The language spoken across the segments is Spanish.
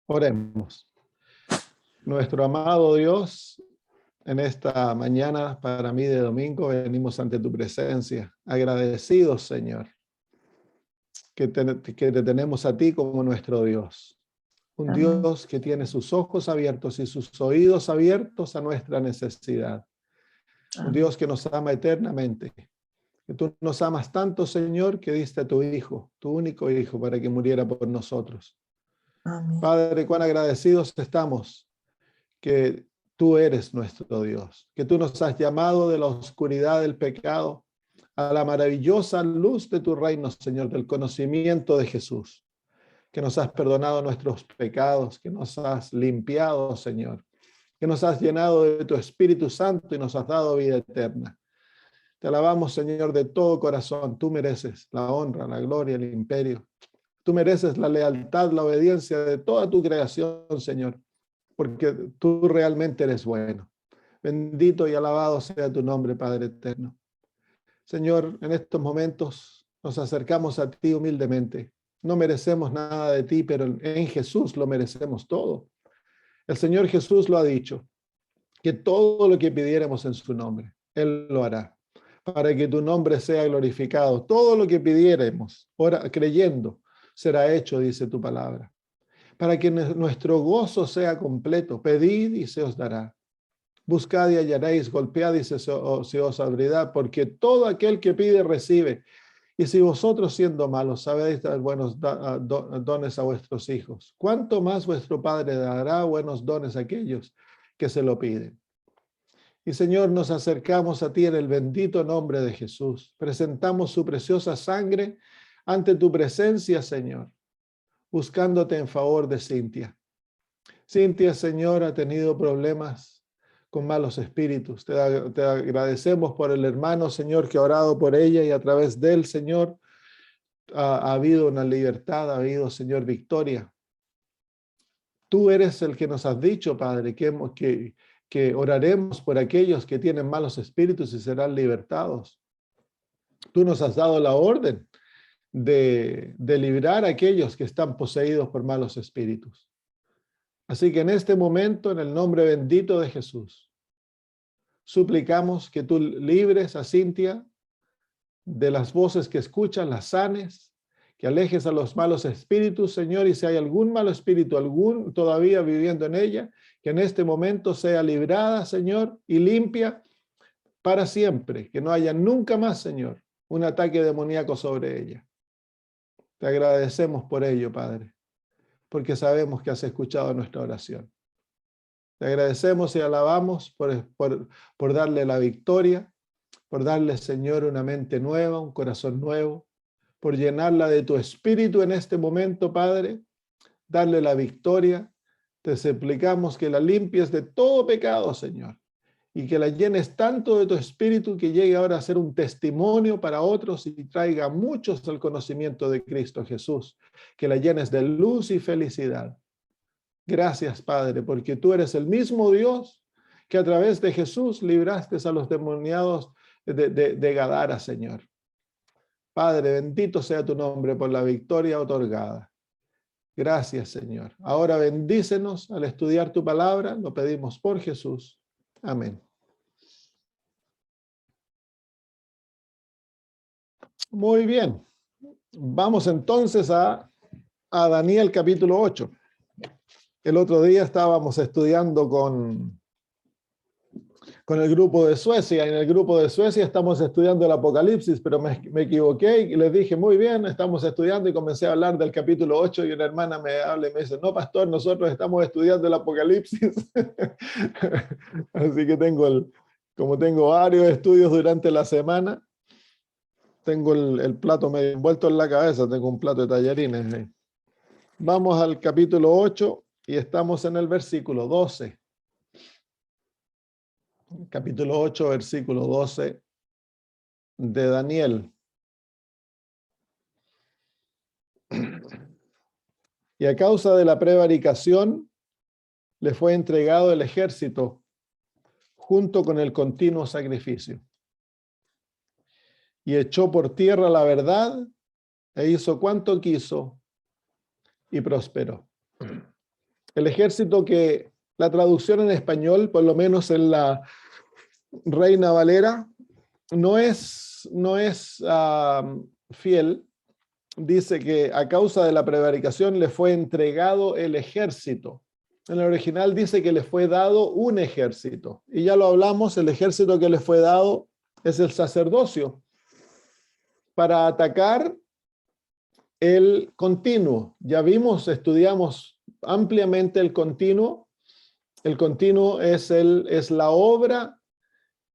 Oremos. Nuestro amado Dios, en esta mañana para mí de domingo venimos ante tu presencia, agradecidos, Señor, que te tenemos a ti como nuestro Dios. Un Amén. Dios que tiene sus ojos abiertos y sus oídos abiertos a nuestra necesidad. Un Amén. Dios que nos ama eternamente. Que tú nos amas tanto, Señor, que diste a tu Hijo, tu único Hijo, para que muriera por nosotros. Amén. Padre, cuán agradecidos estamos que tú eres nuestro Dios, que tú nos has llamado de la oscuridad del pecado a la maravillosa luz de tu reino, Señor, del conocimiento de Jesús, que nos has perdonado nuestros pecados, que nos has limpiado, Señor, que nos has llenado de tu Espíritu Santo y nos has dado vida eterna. Te alabamos, Señor, de todo corazón. Tú mereces la honra, la gloria, el imperio. Tú mereces la lealtad, la obediencia de toda tu creación, Señor, porque tú realmente eres bueno. Bendito y alabado sea tu nombre, Padre eterno. Señor, en estos momentos nos acercamos a ti humildemente. No merecemos nada de ti, pero en Jesús lo merecemos todo. El Señor Jesús lo ha dicho, que todo lo que pidiéramos en su nombre, Él lo hará, para que tu nombre sea glorificado. Todo lo que pidiéramos, creyendo, será hecho, dice tu palabra. Para que nuestro gozo sea completo, pedid y se os dará. Buscad y hallaréis, golpead y se os abrirá, porque todo aquel que pide recibe. Y si vosotros siendo malos sabéis dar buenos dones a vuestros hijos, ¿cuánto más vuestro Padre dará buenos dones a aquellos que se lo piden? Y Señor, nos acercamos a ti en el bendito nombre de Jesús. Presentamos su preciosa sangre ante tu presencia, Señor, buscándote en favor de Cintia. Cintia, Señor, ha tenido problemas con malos espíritus. Te agradecemos por el hermano, Señor, que ha orado por ella y a través de él, Señor, ha habido una libertad, ha habido, Señor, victoria. Tú eres el que nos has dicho, Padre, que oraremos por aquellos que tienen malos espíritus y serán libertados. Tú nos has dado la orden de librar a aquellos que están poseídos por malos espíritus. Así que en este momento, en el nombre bendito de Jesús, suplicamos que tú libres a Cintia de las voces que escuchan, las sanes, que alejes a los malos espíritus, Señor, y si hay algún malo espíritu, algún todavía viviendo en ella, que en este momento sea librada, Señor, y limpia para siempre, que no haya nunca más, Señor, un ataque demoníaco sobre ella. Te agradecemos por ello, Padre, porque sabemos que has escuchado nuestra oración. Te agradecemos y alabamos por darle la victoria, por darle, Señor, una mente nueva, un corazón nuevo, por llenarla de tu espíritu en este momento, Padre, darle la victoria. Te suplicamos que la limpies de todo pecado, Señor, y que la llenes tanto de tu espíritu que llegue ahora a ser un testimonio para otros y traiga a muchos al conocimiento de Cristo Jesús, que la llenes de luz y felicidad. Gracias, Padre, porque tú eres el mismo Dios que a través de Jesús libraste a los demoniados de Gadara, Señor. Padre, bendito sea tu nombre por la victoria otorgada. Gracias, Señor. Ahora bendícenos al estudiar tu palabra, lo pedimos por Jesús. Amén. Muy bien. Vamos entonces a Daniel capítulo 8. El otro día estábamos estudiando con el grupo de Suecia. En el grupo de Suecia estamos estudiando el Apocalipsis, pero me equivoqué y les dije, muy bien, estamos estudiando, y comencé a hablar del capítulo 8 y una hermana me habla y me dice, no, pastor, nosotros estamos estudiando el Apocalipsis. Así que como tengo varios estudios durante la semana, tengo el plato medio envuelto en la cabeza, tengo un plato de tallarines. Vamos al capítulo 8 y estamos en el versículo 12. Capítulo 8, versículo 12 de Daniel. Y a causa de la prevaricación le fue entregado el ejército junto con el continuo sacrificio. Y echó por tierra la verdad e hizo cuanto quiso y prosperó. El ejército que la traducción en español, por lo menos en la Reina Valera, no es fiel. Dice que a causa de la prevaricación le fue entregado el ejército. En el original dice que le fue dado un ejército. Y ya lo hablamos, el ejército que le fue dado es el sacerdocio para atacar el continuo. Ya vimos, estudiamos ampliamente el continuo. El continuo es la obra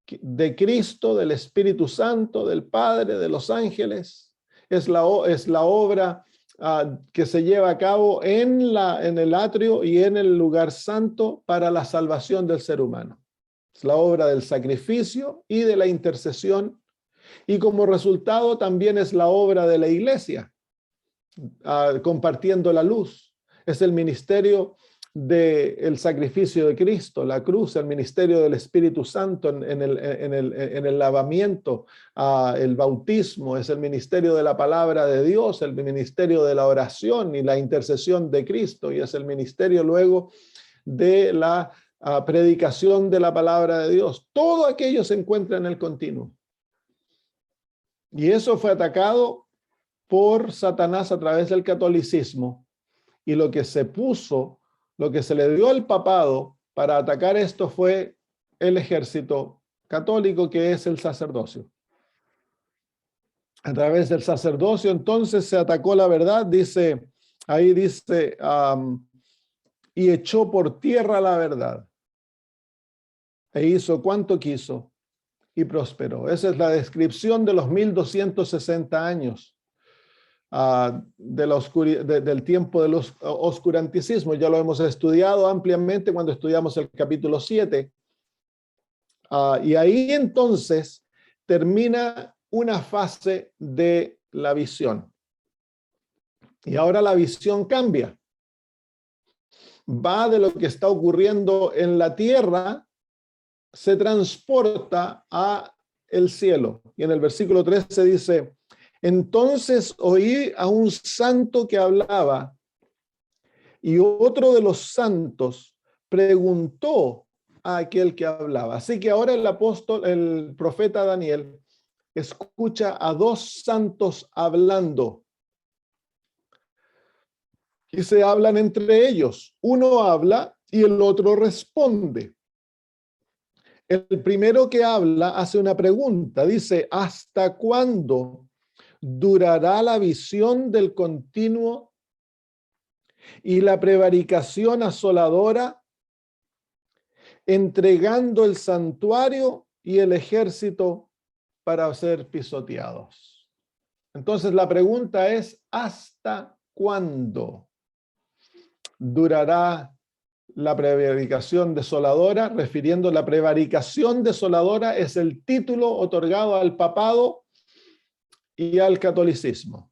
de Cristo, del Espíritu Santo, del Padre, de los ángeles. Es la obra que se lleva a cabo en el atrio y en el lugar santo para la salvación del ser humano. Es la obra del sacrificio y de la intercesión, y como resultado también es la obra de la iglesia, compartiendo la luz. Es el ministerio del sacrificio de Cristo, la cruz, el ministerio del Espíritu Santo en el lavamiento, el bautismo, es el ministerio de la palabra de Dios, el ministerio de la oración y la intercesión de Cristo, y es el ministerio luego de la predicación de la palabra de Dios. Todo aquello se encuentra en el continuo. Y eso fue atacado por Satanás a través del catolicismo, y lo que se le dio al papado para atacar esto fue el ejército católico, que es el sacerdocio. A través del sacerdocio entonces se atacó la verdad, ahí dice, y echó por tierra la verdad, e hizo cuanto quiso y prosperó. Esa es la descripción de los 1260 años del tiempo de los oscuranticismos. Ya lo hemos estudiado ampliamente cuando estudiamos el capítulo 7. Y ahí entonces termina una fase de la visión. Y ahora la visión cambia. Va de lo que está ocurriendo en la tierra, se transporta a el cielo. Y en el versículo 13 dice: entonces oí a un santo que hablaba, y otro de los santos preguntó a aquel que hablaba. Así que ahora el profeta Daniel, escucha a dos santos hablando. Y se hablan entre ellos. Uno habla y el otro responde. El primero que habla hace una pregunta. Dice: ¿hasta cuándo durará la visión del continuo y la prevaricación asoladora, entregando el santuario y el ejército para ser pisoteados? Entonces la pregunta es: ¿hasta cuándo durará la prevaricación desoladora? Refiriendo, la prevaricación desoladora es el título otorgado al papado y al catolicismo.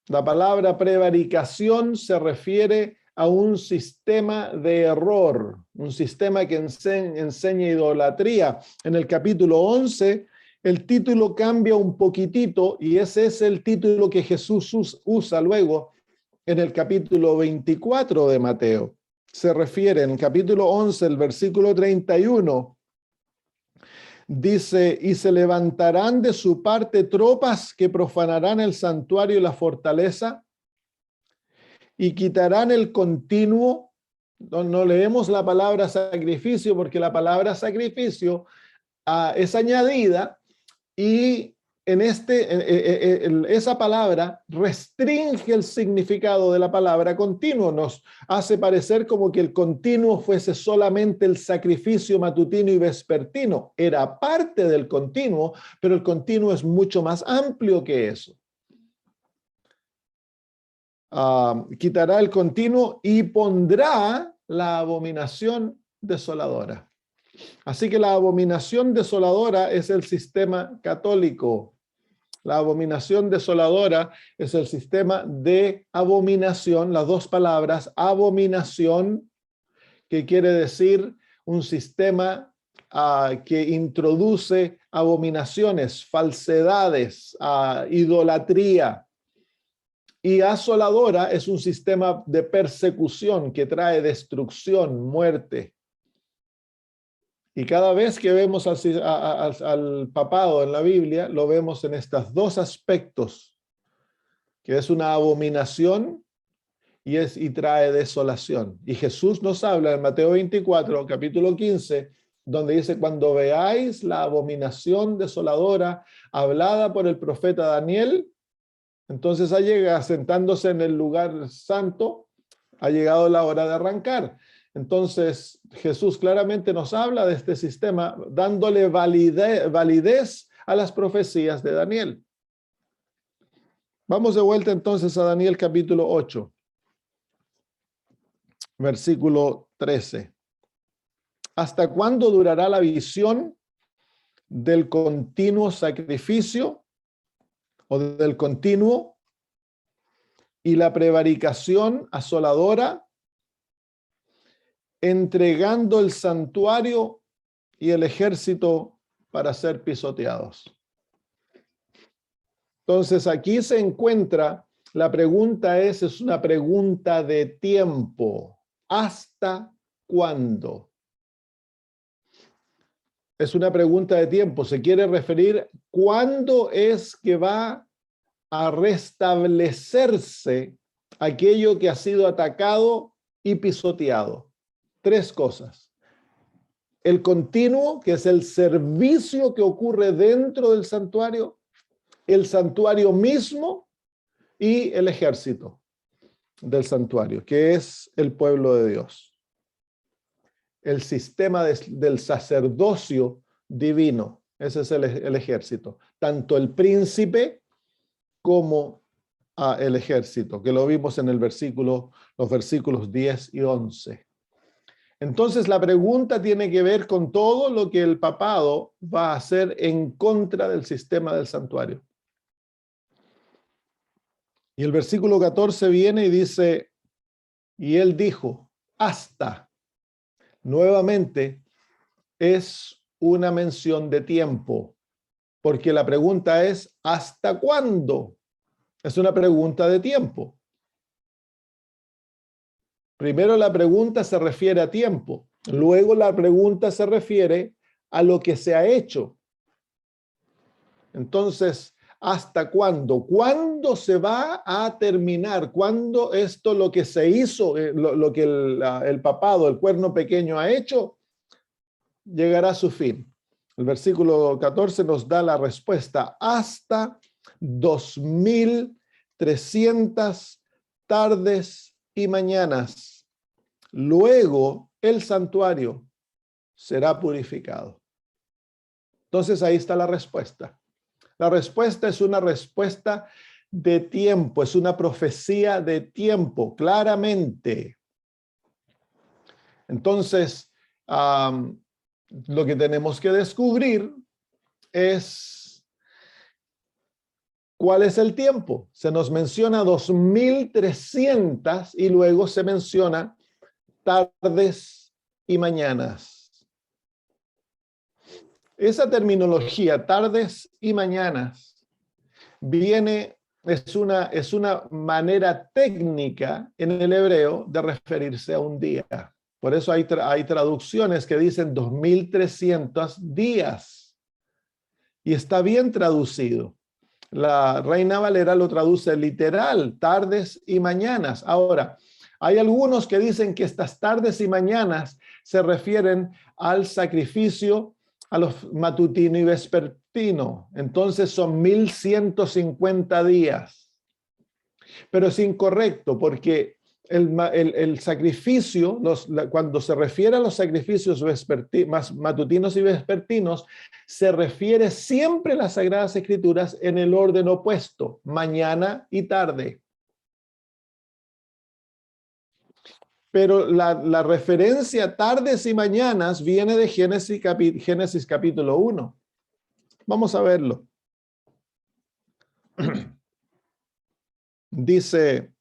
La palabra prevaricación se refiere a un sistema de error, un sistema que enseña idolatría. En el capítulo 11, el título cambia un poquitito, y ese es el título que Jesús usa luego en el capítulo 24 de Mateo. Se refiere en el capítulo 11, el versículo 31, dice: y se levantarán de su parte tropas que profanarán el santuario y la fortaleza, y quitarán el continuo. No leemos la palabra sacrificio, porque la palabra sacrificio es añadida, y esa palabra restringe el significado de la palabra continuo. Nos hace parecer como que el continuo fuese solamente el sacrificio matutino y vespertino. Era parte del continuo, pero el continuo es mucho más amplio que eso. Quitará el continuo y pondrá la abominación desoladora. Así que la abominación desoladora es el sistema católico. La abominación desoladora es el sistema de abominación, las dos palabras, abominación, que quiere decir un sistema que introduce abominaciones, falsedades, idolatría, Y asoladora es un sistema de persecución que trae destrucción, muerte. Y cada vez que vemos al papado en la Biblia, lo vemos en estos dos aspectos, que es una abominación y trae desolación. Y Jesús nos habla en Mateo 24, capítulo 15, donde dice, cuando veáis la abominación desoladora hablada por el profeta Daniel, entonces llega sentándose en el lugar santo, ha llegado la hora de arrancar. Entonces Jesús claramente nos habla de este sistema, dándole validez a las profecías de Daniel. Vamos de vuelta entonces a Daniel capítulo 8, versículo 13. ¿Hasta cuándo durará la visión del continuo sacrificio o del continuo y la prevaricación asoladora, entregando el santuario y el ejército para ser pisoteados? Entonces aquí se encuentra, la pregunta es una pregunta de tiempo. ¿Hasta cuándo? Es una pregunta de tiempo. Se quiere referir cuándo es que va a restablecerse aquello que ha sido atacado y pisoteado. Tres cosas. El continuo, que es el servicio que ocurre dentro del santuario, el santuario mismo y el ejército del santuario, que es el pueblo de Dios. El sistema del sacerdocio divino, ese es el ejército. Tanto el príncipe como el ejército, que lo vimos en los versículos 10 y 11. Entonces la pregunta tiene que ver con todo lo que el papado va a hacer en contra del sistema del santuario. Y el versículo 14 viene y dice, y él dijo, hasta. Nuevamente es una mención de tiempo, porque la pregunta es, ¿hasta cuándo? Es una pregunta de tiempo. Primero la pregunta se refiere a tiempo, luego la pregunta se refiere a lo que se ha hecho. Entonces, ¿hasta cuándo? ¿Cuándo se va a terminar? ¿Cuándo esto, lo que se hizo, lo que el papado, el cuerno pequeño ha hecho, llegará a su fin? El versículo 14 nos da la respuesta. Hasta 2300 tardes y mañanas. Luego el santuario será purificado. Entonces ahí está la respuesta. La respuesta es una respuesta de tiempo, es una profecía de tiempo, claramente. Entonces, lo que tenemos que descubrir es cuál es el tiempo. Se nos menciona 2300 y luego se menciona tardes y mañanas. Esa terminología, tardes y mañanas, es una manera técnica en el hebreo de referirse a un día. Por eso hay traducciones que dicen 2300 días. Y está bien traducido. La Reina Valera lo traduce literal, tardes y mañanas. Ahora, hay algunos que dicen que estas tardes y mañanas se refieren al sacrificio a los matutino y vespertino. Entonces son 1150 días. Pero es incorrecto porque el sacrificio, cuando se refiere a los sacrificios matutinos y vespertinos, se refiere siempre a las Sagradas Escrituras en el orden opuesto, mañana y tarde. Pero la referencia tardes y mañanas viene de Génesis capítulo 1. Vamos a verlo. Dice,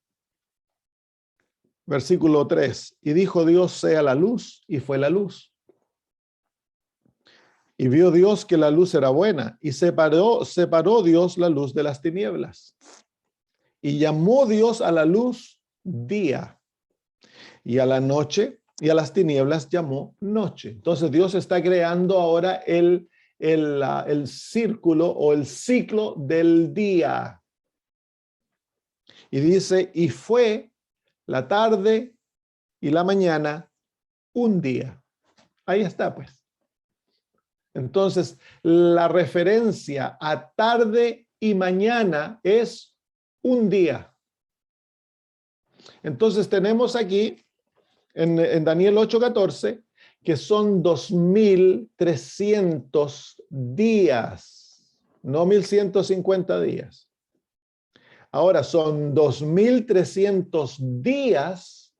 versículo 3, y dijo Dios, sea la luz, y fue la luz. Y vio Dios que la luz era buena, y separó Dios la luz de las tinieblas. Y llamó Dios a la luz día, y a la noche y a las tinieblas llamó noche. Entonces Dios está creando ahora el círculo o el ciclo del día. Y dice, y fue la tarde y la mañana un día. Ahí está, pues. Entonces, la referencia a tarde y mañana es un día. Entonces, tenemos aquí en Daniel 8:14 que son 2300 días, no 1150 días. Ahora son 2300 días,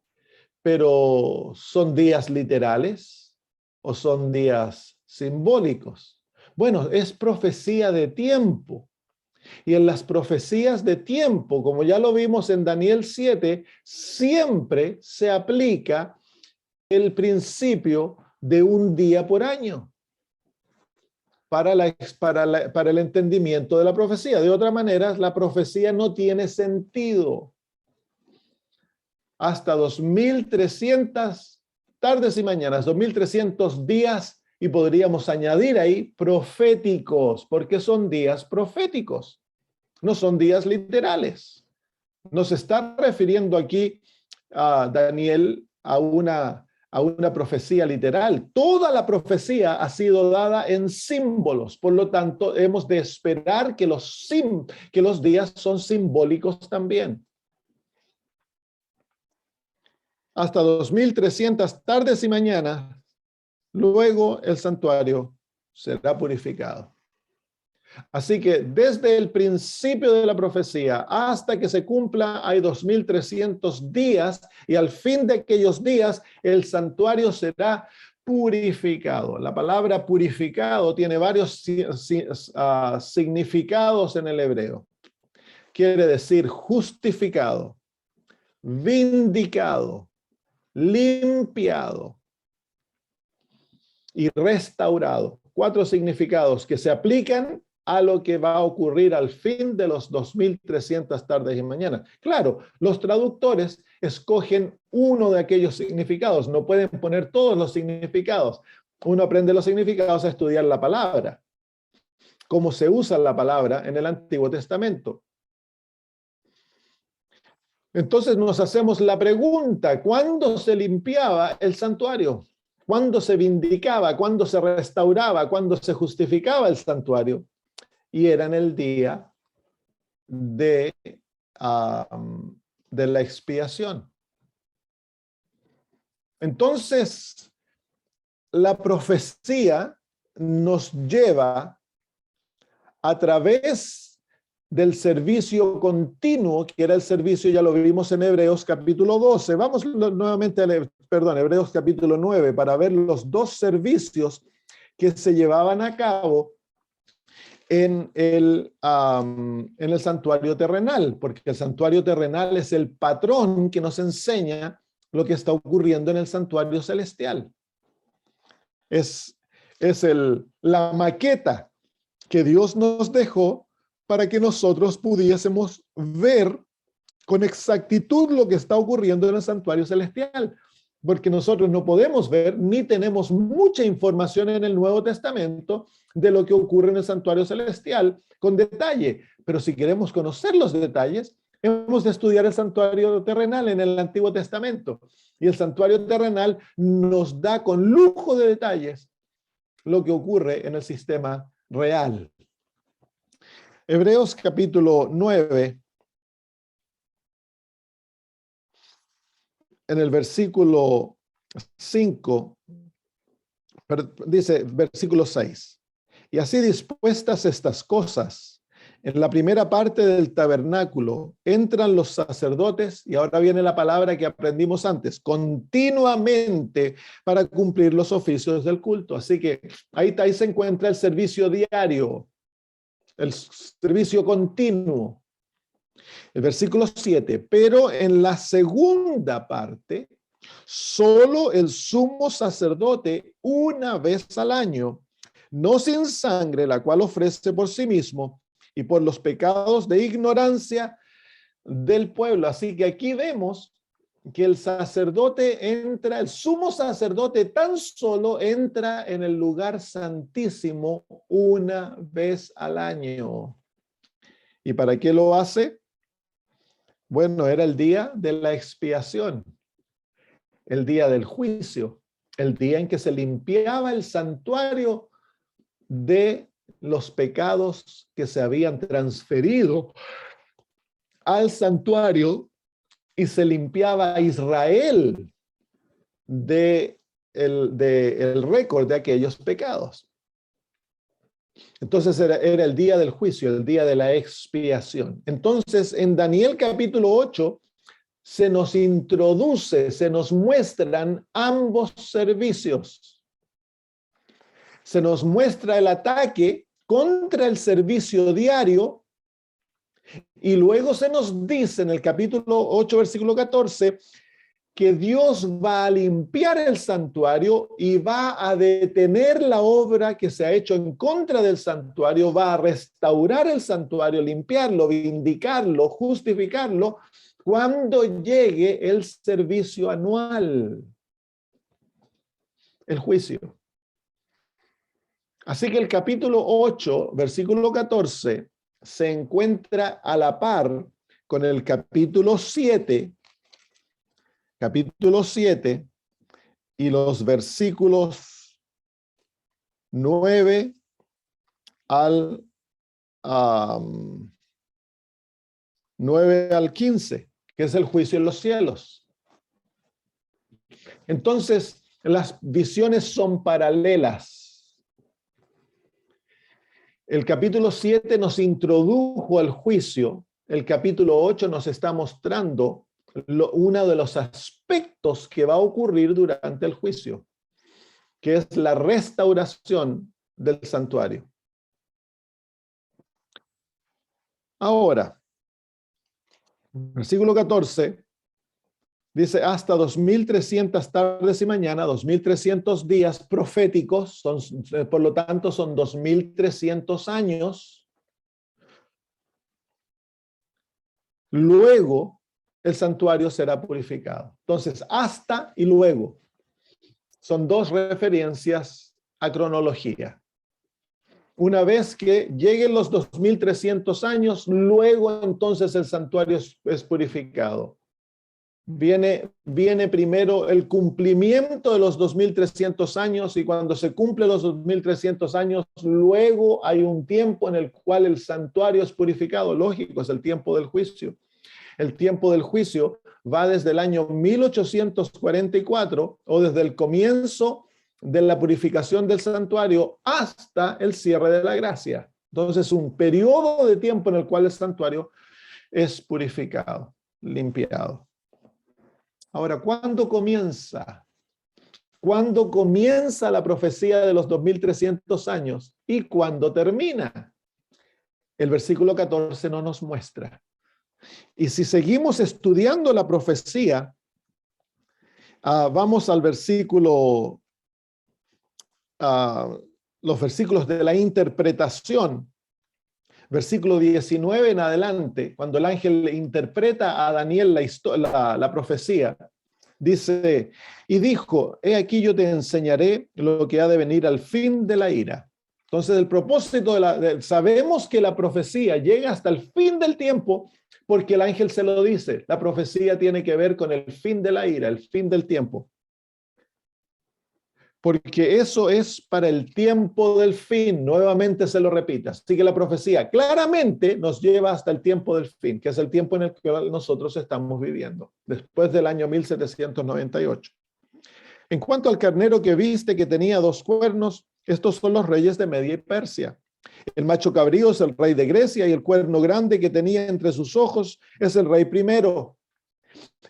pero ¿son días literales o son días simbólicos? Bueno, es profecía de tiempo. Y en las profecías de tiempo, como ya lo vimos en Daniel 7, siempre se aplica el principio de un día por año para el entendimiento de la profecía. De otra manera, la profecía no tiene sentido. Hasta 2300 tardes y mañanas, 2300 días, y podríamos añadir ahí proféticos, porque son días proféticos, no son días literales. Nos está refiriendo aquí a Daniel a una profecía literal. Toda la profecía ha sido dada en símbolos, por lo tanto hemos de esperar que los días son simbólicos también. Hasta 2300 tardes y mañanas, luego el santuario será purificado. Así que desde el principio de la profecía hasta que se cumpla hay 2300 días, y al fin de aquellos días el santuario será purificado. La palabra purificado tiene varios significados en el hebreo. Quiere decir justificado, vindicado, limpiado y restaurado. 4 significados que se aplican a lo que va a ocurrir al fin de los 2300 tardes y mañanas. Claro, los traductores escogen uno de aquellos significados, no pueden poner todos los significados. Uno aprende los significados a estudiar la palabra, cómo se usa la palabra en el Antiguo Testamento. Entonces nos hacemos la pregunta, ¿cuándo se limpiaba el santuario? ¿Cuándo se vindicaba? ¿Cuándo se restauraba? ¿Cuándo se justificaba el santuario? Y era en el día de la expiación. Entonces, la profecía nos lleva a través del servicio continuo, que era el servicio, ya lo vimos en Hebreos capítulo 12. Vamos nuevamente a Hebreos capítulo 9, para ver los 2 servicios que se llevaban a cabo en el santuario terrenal, porque el santuario terrenal es el patrón que nos enseña lo que está ocurriendo en el santuario celestial. Es la maqueta que Dios nos dejó para que nosotros pudiésemos ver con exactitud lo que está ocurriendo en el santuario celestial, porque nosotros no podemos ver ni tenemos mucha información en el Nuevo Testamento de lo que ocurre en el santuario celestial con detalle, pero si queremos conocer los detalles, hemos de estudiar el santuario terrenal en el Antiguo Testamento, y el santuario terrenal nos da con lujo de detalles lo que ocurre en el sistema real. Hebreos capítulo 9, en el versículo 5, dice, versículo 6, y así dispuestas estas cosas, en la primera parte del tabernáculo entran los sacerdotes, y ahora viene la palabra que aprendimos antes, continuamente para cumplir los oficios del culto. Así que ahí se encuentra el servicio diario, el servicio continuo. El versículo 7, pero en la segunda parte, solo el sumo sacerdote una vez al año, no sin sangre, la cual ofrece por sí mismo y por los pecados de ignorancia, del pueblo. Así que aquí vemos que el sacerdote entra, el sumo sacerdote tan solo entra en el lugar santísimo una vez al año. ¿Y para qué lo hace? Bueno, era el día de la expiación, el día del juicio, el día en que se limpiaba el santuario de los pecados que se habían transferido al santuario y se limpiaba a Israel de el récord de aquellos pecados. Entonces era el día del juicio, el día de la expiación. Entonces en Daniel capítulo 8 se nos introduce, se nos muestran ambos servicios. Se nos muestra el ataque contra el servicio diario y luego se nos dice en el capítulo 8, versículo 14, que Dios va a limpiar el santuario y va a detener la obra que se ha hecho en contra del santuario, va a restaurar el santuario, limpiarlo, vindicarlo, justificarlo, cuando llegue el servicio anual, el juicio. Así que el capítulo 8, versículo 14, se encuentra a la par con el capítulo 7 y los versículos 9 al 15, que es el juicio en los cielos. Entonces, las visiones son paralelas. El capítulo 7 nos introdujo al juicio. El capítulo 8 nos está mostrando uno de los aspectos que va a ocurrir durante el juicio, que es la restauración del santuario. Ahora, versículo 14 dice: hasta 2300 tardes y mañana, 2300 días proféticos, por lo tanto son 2300 años. Luego el santuario será purificado. Entonces, hasta y luego son dos referencias a cronología. Una vez que lleguen los 2300 años, luego entonces el santuario es purificado. Viene primero el cumplimiento de los 2300 años, y cuando se cumplen los 2300 años, luego hay un tiempo en el cual el santuario es purificado. Lógico, es el tiempo del juicio. El tiempo del juicio va desde el año 1844 o desde el comienzo de la purificación del santuario hasta el cierre de la gracia. Entonces, un periodo de tiempo en el cual el santuario es purificado, limpiado. Ahora, ¿cuándo comienza? ¿Cuándo comienza la profecía de los 2300 años? ¿Y cuándo termina? El versículo 14 no nos muestra. Y si seguimos estudiando la profecía, vamos al versículo, los versículos de la interpretación. Versículo 19 en adelante, cuando el ángel interpreta a Daniel la profecía, dice: y dijo, he aquí yo te enseñaré lo que ha de venir al fin de la ira. Entonces el propósito sabemos que la profecía llega hasta el fin del tiempo porque el ángel se lo dice. La profecía tiene que ver con el fin de la ira, el fin del tiempo. Porque eso es para el tiempo del fin. Nuevamente se lo repite. Así que la profecía claramente nos lleva hasta el tiempo del fin, que es el tiempo en el que nosotros estamos viviendo, después del año 1798. En cuanto al carnero que viste que tenía 2 cuernos, estos son los reyes de Media y Persia. El macho cabrío es el rey de Grecia y el cuerno grande que tenía entre sus ojos es el rey primero.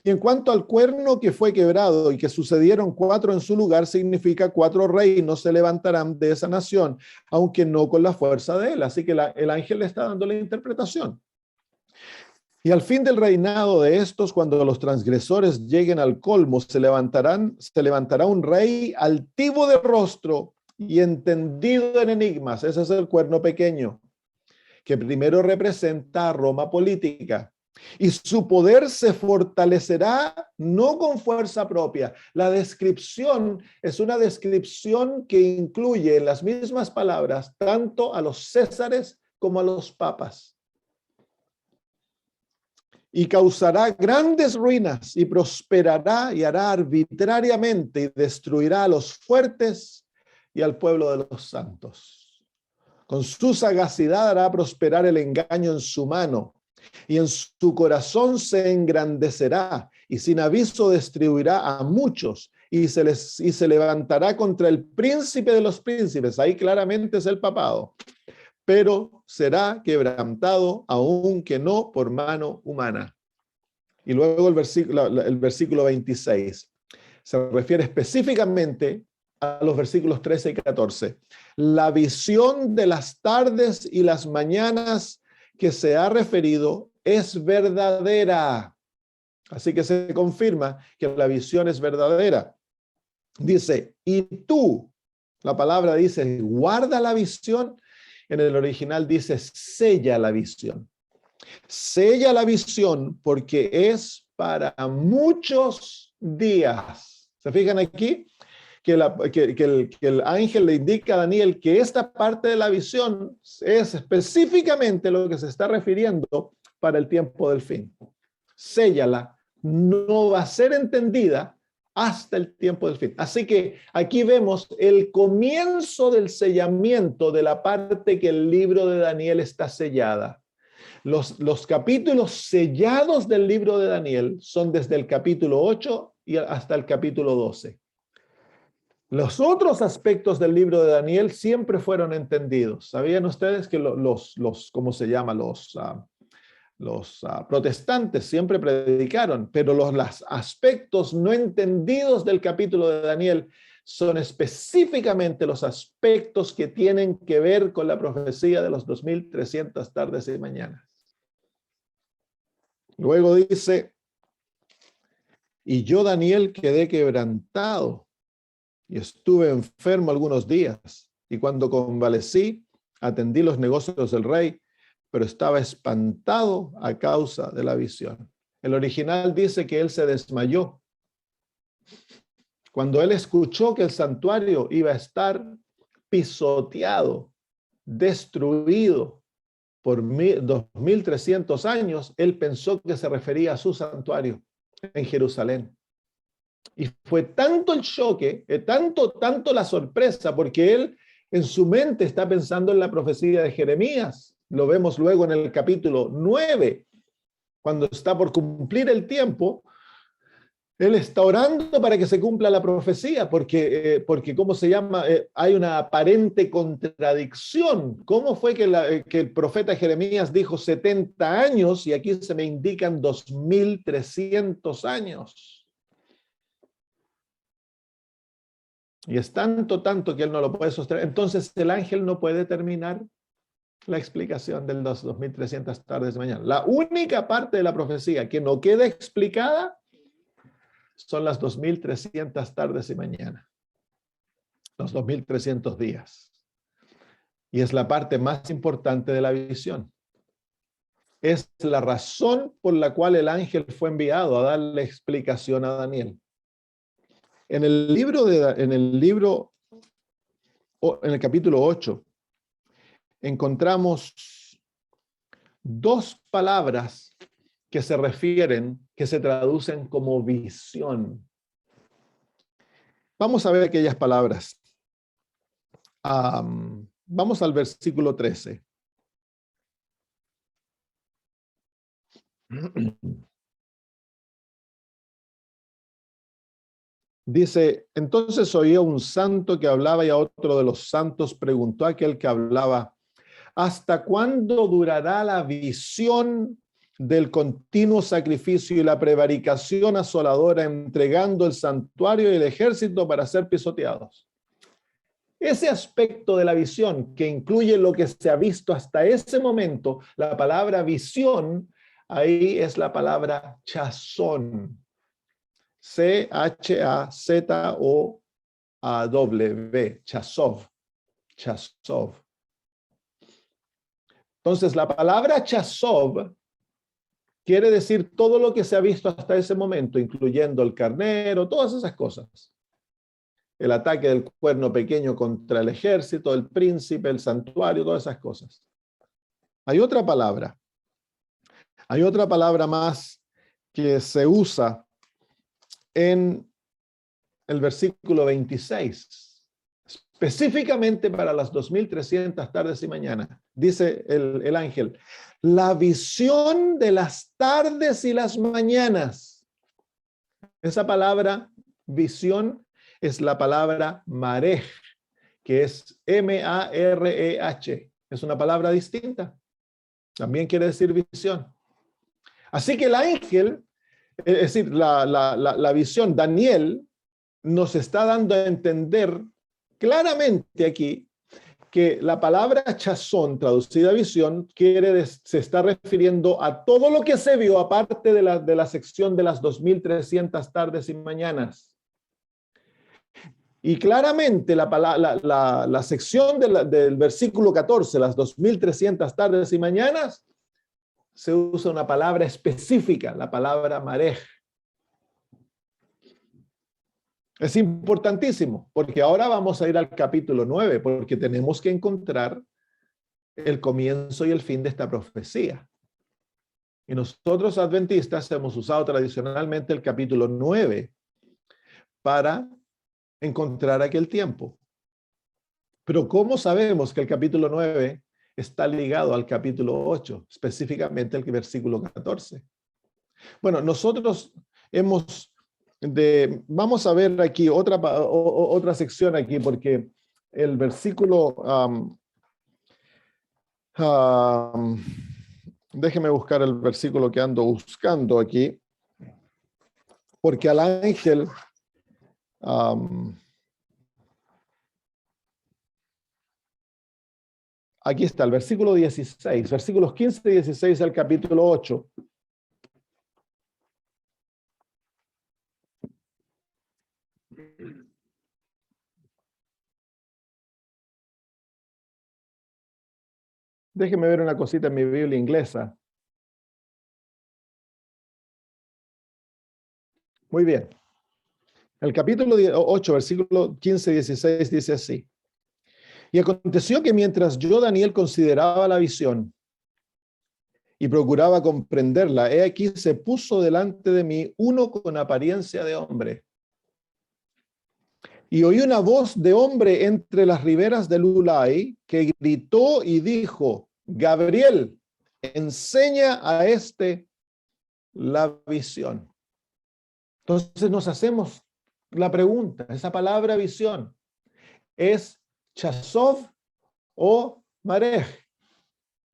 Y en cuanto al cuerno que fue quebrado y que sucedieron 4 en su lugar, significa 4 reinos se levantarán de esa nación, aunque no con la fuerza de él. Así que el ángel le está dando la interpretación. Y al fin del reinado de estos, cuando los transgresores lleguen al colmo, se levantará un rey altivo de rostro y entendido en enigmas. Ese es el cuerno pequeño, que primero representa a Roma política. y su poder se fortalecerá no con fuerza propia. La descripción es una descripción que incluye en las mismas palabras tanto a los césares como a los papas. Y causará grandes ruinas y prosperará y hará arbitrariamente y destruirá a los fuertes y al pueblo de los santos. Con su sagacidad hará prosperar el engaño en su mano, y en su corazón se engrandecerá, y sin aviso distribuirá a muchos, y se levantará contra el príncipe de los príncipes. Ahí claramente es el papado. Pero será quebrantado, aunque no por mano humana. Y luego el versículo 26 se refiere específicamente a los versículos 13 y 14. La visión de las tardes y las mañanas que se ha referido es verdadera. Así que se confirma que la visión es verdadera. Dice, y tú, la palabra dice, guarda la visión. En el original dice, sella la visión. Sella la visión porque es para muchos días. ¿Se fijan aquí? Que el ángel le indica a Daniel que esta parte de la visión es específicamente lo que se está refiriendo para el tiempo del fin. Séllala, no va a ser entendida hasta el tiempo del fin. Así que aquí vemos el comienzo del sellamiento de la parte que el libro de Daniel está sellada. Los capítulos sellados del libro de Daniel son desde el capítulo 8 y hasta el capítulo 12. Los otros aspectos del libro de Daniel siempre fueron entendidos. ¿Sabían ustedes que ¿cómo se llama? Los protestantes siempre predicaron, pero los aspectos no entendidos del capítulo de Daniel son específicamente los aspectos que tienen que ver con la profecía de los 2300 tardes y mañanas. Luego dice, y yo, Daniel, quedé quebrantado y estuve enfermo algunos días, y cuando convalecí, atendí los negocios del rey, pero estaba espantado a causa de la visión. El original dice que él se desmayó cuando él escuchó que el santuario iba a estar pisoteado, destruido por 2300 años. Él pensó que se refería a su santuario en Jerusalén. Y fue tanto el choque, tanto la sorpresa, porque él en su mente está pensando en la profecía de Jeremías. Lo vemos luego en el capítulo 9, cuando está por cumplir el tiempo. Él está orando para que se cumpla la profecía, porque ¿cómo se llama? Hay una aparente contradicción. ¿Cómo fue que el profeta Jeremías dijo 70 años y aquí se me indican 2300 años? Y es tanto que él no lo puede sostener. Entonces el ángel no puede terminar la explicación de los 2300 tardes de mañana. La única parte de la profecía que no queda explicada son las 2300 tardes y mañana, los 2300 días. Y es la parte más importante de la visión. Es la razón por la cual el ángel fue enviado a darle explicación a Daniel. En el capítulo 8, encontramos dos palabras que se traducen como visión. Vamos a ver aquellas palabras. Vamos al versículo 13. Dice, entonces oía un santo que hablaba y a otro de los santos preguntó a aquel que hablaba, ¿hasta cuándo durará la visión del continuo sacrificio y la prevaricación asoladora entregando el santuario y el ejército para ser pisoteados? Ese aspecto de la visión que incluye lo que se ha visto hasta ese momento, la palabra visión, ahí es la palabra chazón. C-H-A-Z-O-W, chazov, chazov. Entonces, la palabra chazov quiere decir todo lo que se ha visto hasta ese momento, incluyendo el carnero, todas esas cosas. El ataque del cuerno pequeño contra el ejército, el príncipe, el santuario, todas esas cosas. Hay otra palabra más que se usa en el versículo 26, específicamente para las 2300 tardes y mañanas. Dice el ángel, la visión de las tardes y las mañanas. Esa palabra visión es la palabra marej, que es M-A-R-E-H. Es una palabra distinta. También quiere decir visión. Así que el ángel, es decir, la visión, Daniel, nos está dando a entender claramente aquí que la palabra chazón, traducida visión, se está refiriendo a todo lo que se vio aparte de la sección de las 2300 tardes y mañanas. Y claramente la sección del versículo 14, las 2300 tardes y mañanas, se usa una palabra específica, la palabra marej. Es importantísimo, porque ahora vamos a ir al capítulo 9, porque tenemos que encontrar el comienzo y el fin de esta profecía. Y nosotros adventistas hemos usado tradicionalmente el capítulo 9 para encontrar aquel tiempo. Pero ¿cómo sabemos que el capítulo 9 está ligado al capítulo 8, específicamente el versículo 14? Bueno, nosotros vamos a ver aquí otra sección aquí, porque el versículo, déjeme buscar el versículo que ando buscando aquí, porque al ángel, aquí está, el versículo 16, versículos 15 y 16 del capítulo 8. Déjeme ver una cosita en mi Biblia inglesa. Muy bien. El capítulo 8, versículo 15 y 16 dice así. Y aconteció que mientras yo, Daniel, consideraba la visión y procuraba comprenderla, he aquí se puso delante de mí uno con apariencia de hombre. Y oí una voz de hombre entre las riberas del Ulai que gritó y dijo, Gabriel, enseña a este la visión. Entonces nos hacemos la pregunta, esa palabra visión, ¿es chazov o marej?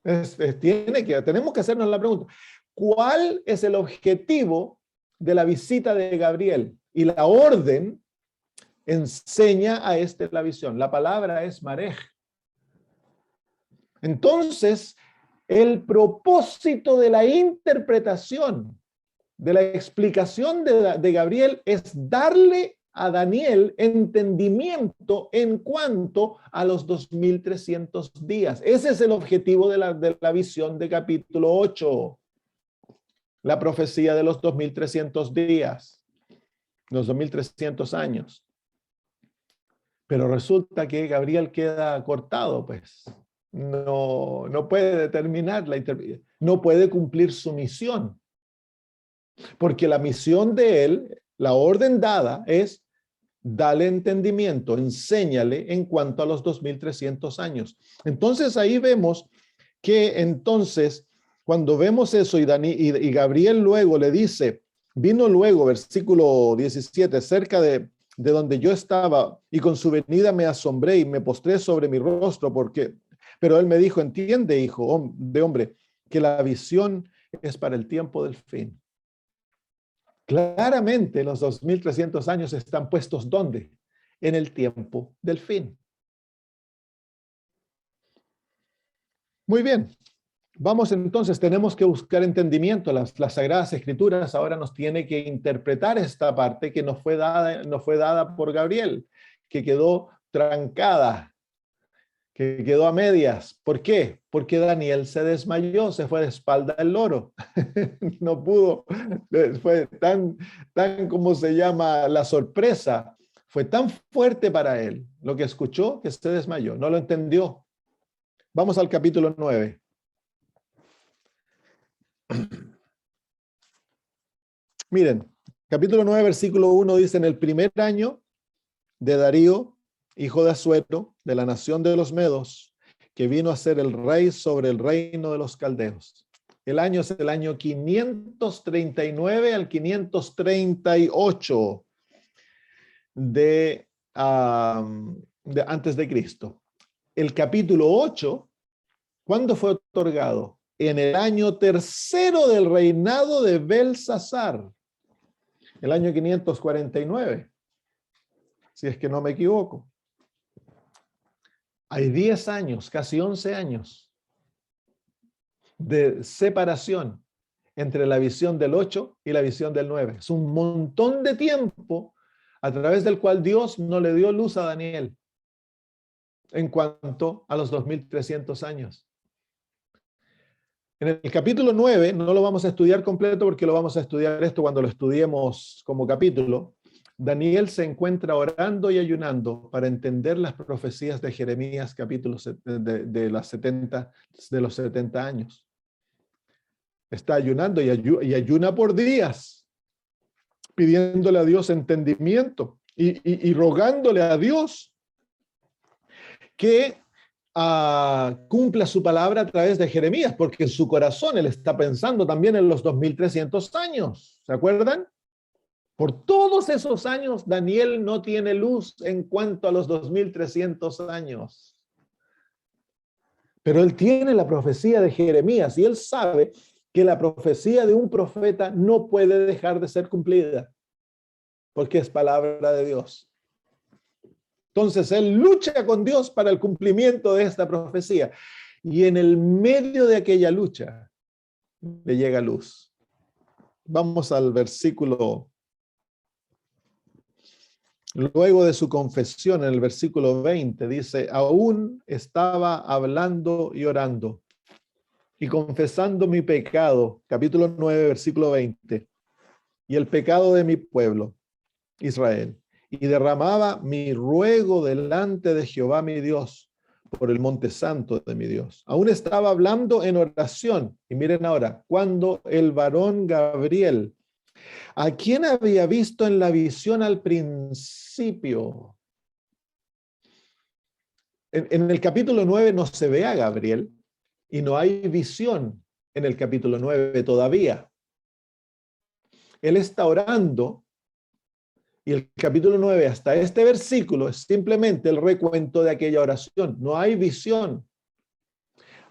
Tenemos que hacernos la pregunta, ¿cuál es el objetivo de la visita de Gabriel? Y la orden enseña a este la visión. La palabra es marej. Entonces, el propósito de la interpretación, de la explicación de Gabriel es darle a Daniel entendimiento en cuanto a los 2300 días. Ese es el objetivo de la visión de capítulo 8. La profecía de los 2300 días, los 2300 años. Pero resulta que Gabriel queda cortado, pues. No puede determinar no puede cumplir su misión. Porque la misión de él, la orden dada es dale entendimiento, enséñale en cuanto a los 2300 años. Entonces ahí vemos que entonces cuando vemos eso y Gabriel luego le dice, vino luego, versículo 17, cerca de donde yo estaba y con su venida me asombré y me postré sobre mi rostro pero él me dijo, entiende, hijo de hombre, que la visión es para el tiempo del fin. Claramente los 2300 años están puestos ¿dónde? En el tiempo del fin. Muy bien. Vamos entonces, tenemos que buscar entendimiento. Las Sagradas Escrituras ahora nos tiene que interpretar esta parte que nos fue dada por Gabriel, que quedó trancada. que quedó a medias. ¿Por qué? Porque Daniel se desmayó, se fue de espalda al loro. No pudo, fue tan como se llama la sorpresa, fue tan fuerte para él lo que escuchó que se desmayó, no lo entendió. Vamos al capítulo 9. Miren, capítulo 9, versículo 1 dice: en el primer año de Darío, hijo de Asuero, de la nación de los Medos, que vino a ser el rey sobre el reino de los caldeos. El año es el año 539 al 538 de antes de Cristo. El capítulo 8, ¿cuándo fue otorgado? En el año tercero del reinado de Belsasar, el año 549, si es que no me equivoco. Hay 10 años, casi 11 años de separación entre la visión del 8 y la visión del 9. Es un montón de tiempo a través del cual Dios no le dio luz a Daniel en cuanto a los 2300 años. En el capítulo 9, no lo vamos a estudiar completo porque lo vamos a estudiar esto cuando lo estudiemos como capítulo. Daniel se encuentra orando y ayunando para entender las profecías de Jeremías, capítulos de los 70 años. Está ayunando y ayuna por días, pidiéndole a Dios entendimiento y rogándole a Dios que cumpla su palabra a través de Jeremías, porque en su corazón él está pensando también en los 2300 años. ¿Se acuerdan? Por todos esos años, Daniel no tiene luz en cuanto a los 2300 años. Pero él tiene la profecía de Jeremías y él sabe que la profecía de un profeta no puede dejar de ser cumplida, porque es palabra de Dios. Entonces él lucha con Dios para el cumplimiento de esta profecía. Y en el medio de aquella lucha le llega luz. Vamos al versículo. Luego de su confesión, en el versículo 20, dice: aún estaba hablando y orando y confesando mi pecado, capítulo 9, versículo 20, y el pecado de mi pueblo, Israel, y derramaba mi ruego delante de Jehová mi Dios, por el monte santo de mi Dios. Aún estaba hablando en oración, y miren ahora, cuando el varón Gabriel, ¿a quién había visto en la visión al principio? En el capítulo 9 no se ve a Gabriel y no hay visión en el capítulo 9 todavía. Él está orando y el capítulo 9 hasta este versículo es simplemente el recuento de aquella oración. No hay visión.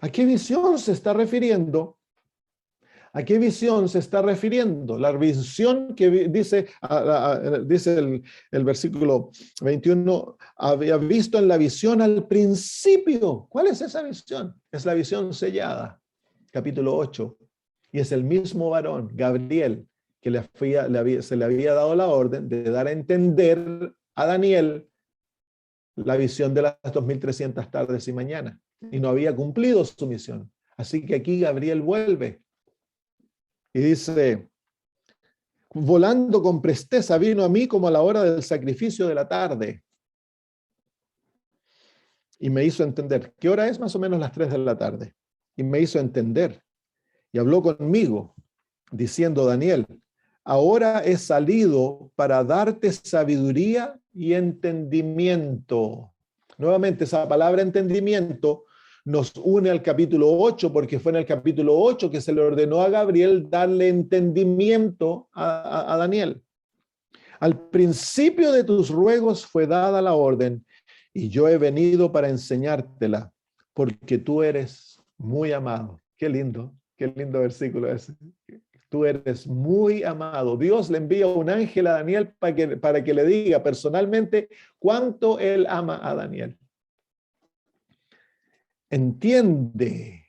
¿A qué visión se está refiriendo? ¿A qué visión se está refiriendo? La visión que dice el versículo 21, había visto en la visión al principio. ¿Cuál es esa visión? Es la visión sellada, capítulo 8. Y es el mismo varón, Gabriel, que se le había dado la orden de dar a entender a Daniel la visión de las 2300 tardes y mañanas. Y no había cumplido su misión. Así que aquí Gabriel vuelve. Y dice: volando con presteza vino a mí como a la hora del sacrificio de la tarde. Y me hizo entender. ¿Qué hora es? Más o menos las 3 de la tarde. Y me hizo entender. Y habló conmigo, diciendo: Daniel, ahora he salido para darte sabiduría y entendimiento. Nuevamente, esa palabra entendimiento nos une al capítulo 8, porque fue en el capítulo 8 que se le ordenó a Gabriel darle entendimiento a Daniel. Al principio de tus ruegos fue dada la orden, y yo he venido para enseñártela, porque tú eres muy amado. Qué lindo versículo ese. Tú eres muy amado. Dios le envía un ángel a Daniel para que le diga personalmente cuánto él ama a Daniel. Entiende,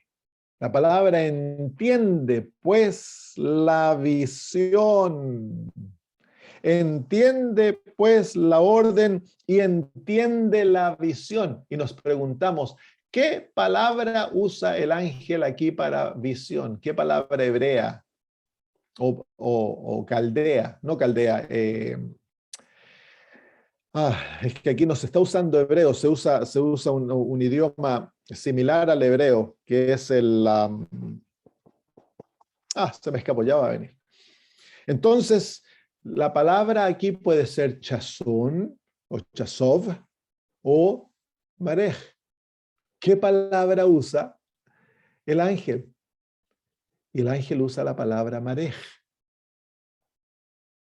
la palabra entiende, pues la visión. Entiende, pues la orden y entiende la visión. Y nos preguntamos, ¿qué palabra usa el ángel aquí para visión? ¿Qué palabra hebrea o caldea? No caldea. Es que aquí no se está usando hebreo, se usa un idioma similar al hebreo, que es se me escapó, ya va a venir. Entonces, la palabra aquí puede ser chazón o chazov o marej. ¿Qué palabra usa el ángel? Y el ángel usa la palabra marej.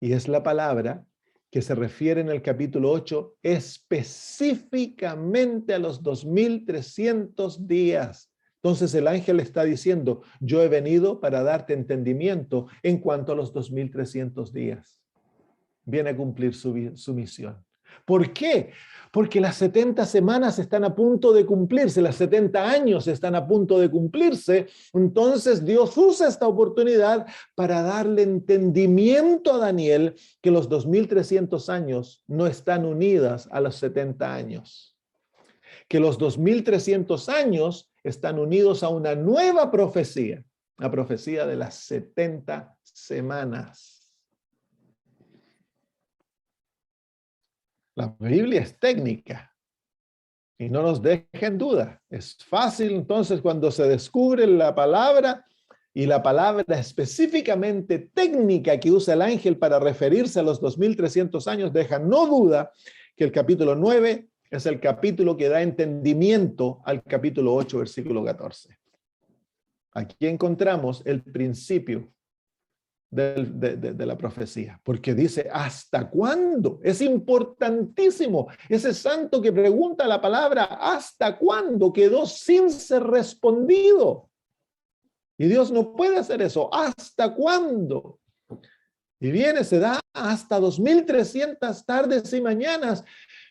Y es la palabra que se refiere en el capítulo 8 específicamente a los 2300 días. Entonces el ángel está diciendo, yo he venido para darte entendimiento en cuanto a los 2300 días. Viene a cumplir su misión. ¿Por qué? Porque las 70 semanas están a punto de cumplirse, las 70 años están a punto de cumplirse. Entonces Dios usa esta oportunidad para darle entendimiento a Daniel que los 2300 años no están unidas a los 70 años. Que los 2300 años están unidos a una nueva profecía, la profecía de las 70 semanas. La Biblia es técnica y no nos deja en duda. Es fácil entonces cuando se descubre la palabra y la palabra específicamente técnica que usa el ángel para referirse a los 2300 años, deja no duda que el capítulo 9 es el capítulo que da entendimiento al capítulo 8, versículo 14. Aquí encontramos el principio de la profecía, porque dice, ¿hasta cuándo? Es importantísimo. Ese santo que pregunta la palabra, ¿hasta cuándo? Quedó sin ser respondido. Y Dios no puede hacer eso. ¿Hasta cuándo? Y viene, se da hasta 2300 tardes y mañanas,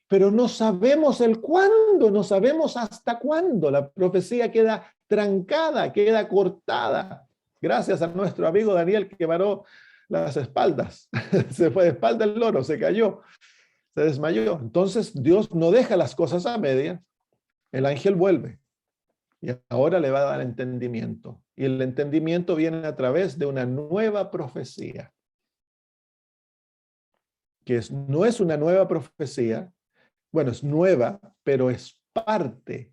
pero no sabemos el cuándo, no sabemos hasta cuándo. La profecía queda trancada, queda cortada. Gracias a nuestro amigo Daniel que paró las espaldas. Se fue de espalda el loro, se cayó, se desmayó. Entonces Dios no deja las cosas a medias. El ángel vuelve y ahora le va a dar entendimiento. Y el entendimiento viene a través de una nueva profecía. No es una nueva profecía, bueno, es nueva, pero es parte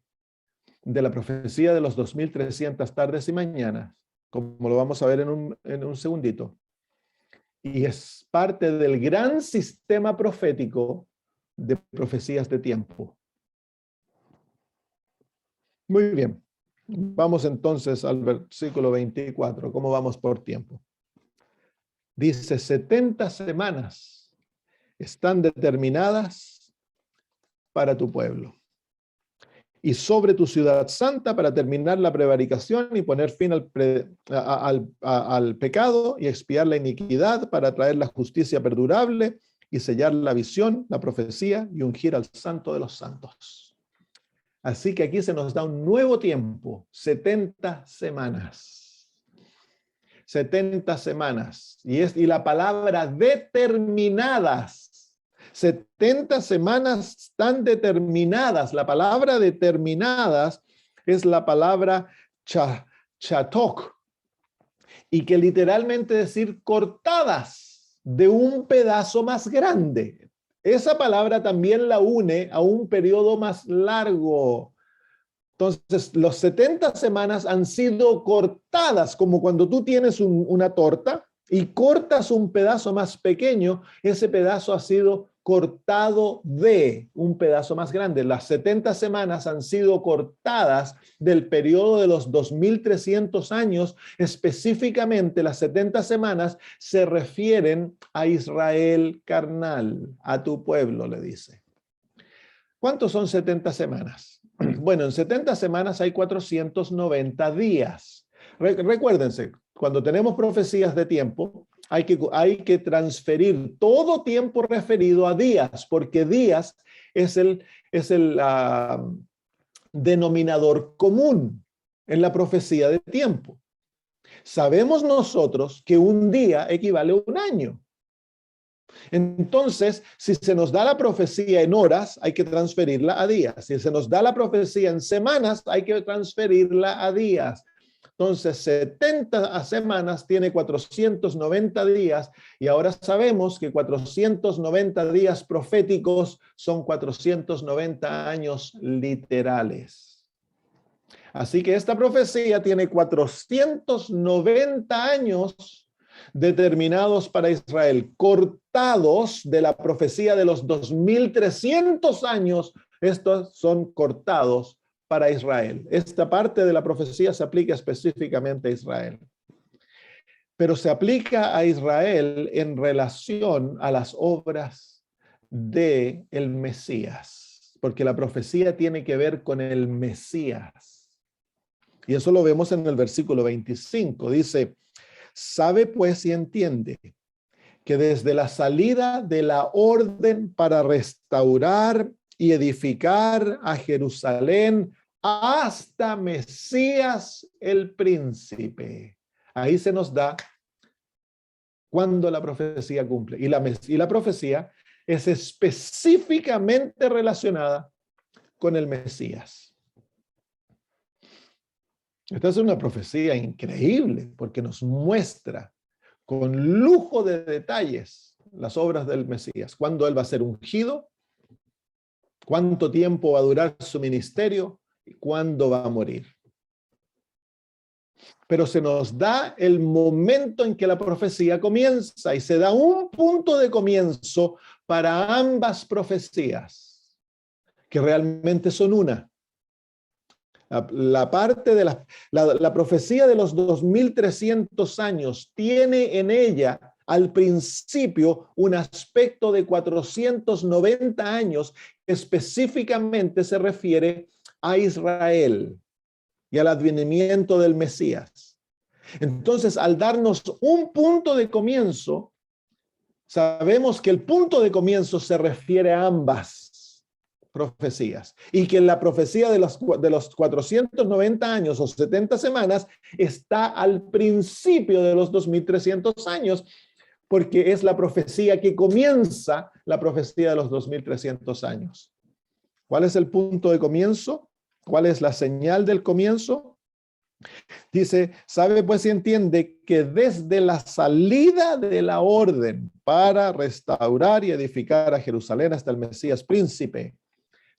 de la profecía de los 2300 tardes y mañanas, como lo vamos a ver en un segundito. Y es parte del gran sistema profético de profecías de tiempo. Muy bien. Vamos entonces al versículo 24. ¿Cómo vamos por tiempo? Dice, 70 semanas están determinadas para tu pueblo y sobre tu ciudad santa para terminar la prevaricación y poner fin al pecado y expiar la iniquidad, para traer la justicia perdurable y sellar la visión, la profecía y ungir al santo de los santos. Así que aquí se nos da un nuevo tiempo, 70 semanas. 70 semanas. Y la palabra determinadas. 70 semanas están determinadas. La palabra determinadas es la palabra chatok, y que literalmente decir cortadas de un pedazo más grande. Esa palabra también la une a un periodo más largo. Entonces, los 70 semanas han sido cortadas, como cuando tú tienes una torta y cortas un pedazo más pequeño, ese pedazo ha sido cortado de un pedazo más grande. Las 70 semanas han sido cortadas del periodo de los 2300 años. Específicamente, las 70 semanas se refieren a Israel carnal, a tu pueblo, le dice. ¿Cuántos son 70 semanas? Bueno, en 70 semanas hay 490 días. Recuérdense, cuando tenemos profecías de tiempo, hay que transferir todo tiempo referido a días, porque días es el denominador común en la profecía de tiempo. Sabemos nosotros que un día equivale a un año. Entonces, si se nos da la profecía en horas, hay que transferirla a días. Si se nos da la profecía en semanas, hay que transferirla a días. Entonces, 70 semanas tiene 490 días y ahora sabemos que 490 días proféticos son 490 años literales. Así que esta profecía tiene 490 años determinados para Israel, cortados de la profecía de los 2300 años. Estos son cortados para Israel. Esta parte de la profecía se aplica específicamente a Israel. Pero se aplica a Israel en relación a las obras del Mesías, porque la profecía tiene que ver con el Mesías. Y eso lo vemos en el versículo 25. Dice, sabe pues y entiende que desde la salida de la orden para restaurar y edificar a Jerusalén hasta Mesías el príncipe. Ahí se nos da cuando la profecía cumple. Y la profecía es específicamente relacionada con el Mesías. Esta es una profecía increíble porque nos muestra con lujo de detalles las obras del Mesías. Cuándo él va a ser ungido, cuánto tiempo va a durar su ministerio y cuándo va a morir. Pero se nos da el momento en que la profecía comienza y se da un punto de comienzo para ambas profecías, que realmente son una. La parte de la profecía de los 2300 años tiene en ella al principio un aspecto de 490 años que específicamente se refiere a Israel y al advenimiento del Mesías. Entonces, al darnos un punto de comienzo, sabemos que el punto de comienzo se refiere a ambas profecías y que la profecía de los 490 años o 70 semanas está al principio de los 2300 años, porque es la profecía que comienza la profecía de los 2300 años. ¿Cuál es el punto de comienzo? ¿Cuál es la señal del comienzo? Dice, sabe pues y entiende que desde la salida de la orden para restaurar y edificar a Jerusalén hasta el Mesías príncipe.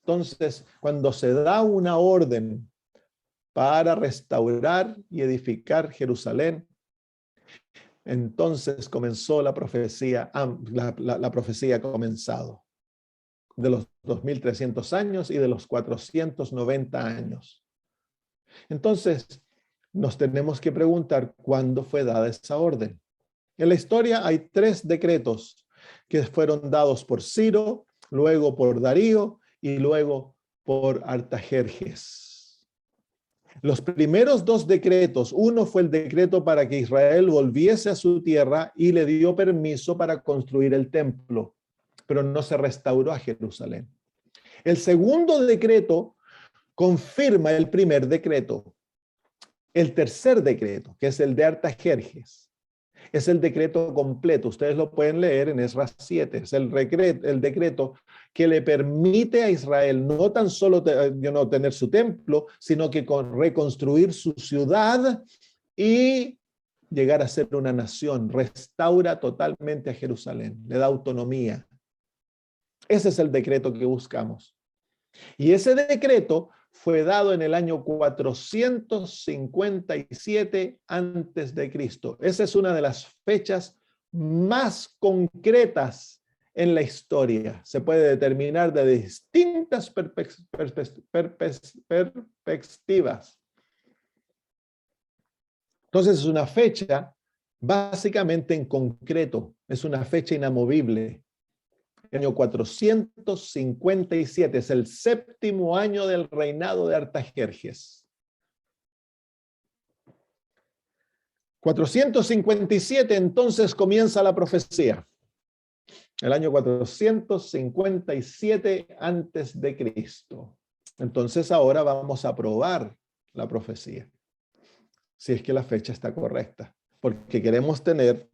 Entonces, cuando se da una orden para restaurar y edificar Jerusalén, entonces comenzó la profecía, la profecía ha comenzado, de los 2300 años y de los 490 años. Entonces, nos tenemos que preguntar cuándo fue dada esa orden. En la historia hay 3 decretos que fueron dados por Ciro, luego por Darío y luego por Artajerjes. Los primeros 2 decretos, uno fue el decreto para que Israel volviese a su tierra y le dio permiso para construir el templo, pero no se restauró a Jerusalén. El segundo decreto confirma el primer decreto. El tercer decreto, que es el de Artajerjes, es el decreto completo. Ustedes lo pueden leer en Esdras 7. Es el decreto que le permite a Israel no tan solo tener su templo, sino que reconstruir su ciudad y llegar a ser una nación. Restaura totalmente a Jerusalén, le da autonomía. Ese es el decreto que buscamos. Y ese decreto fue dado en el año 457 antes de Cristo. Esa es una de las fechas más concretas en la historia. Se puede determinar de distintas perspectivas. Entonces es una fecha básicamente en concreto, es una fecha inamovible. El año 457 es el 7º año del reinado de Artajerjes. 457 entonces comienza la profecía. El año 457 antes de Cristo. Entonces ahora vamos a probar la profecía, si es que la fecha está correcta, porque queremos tener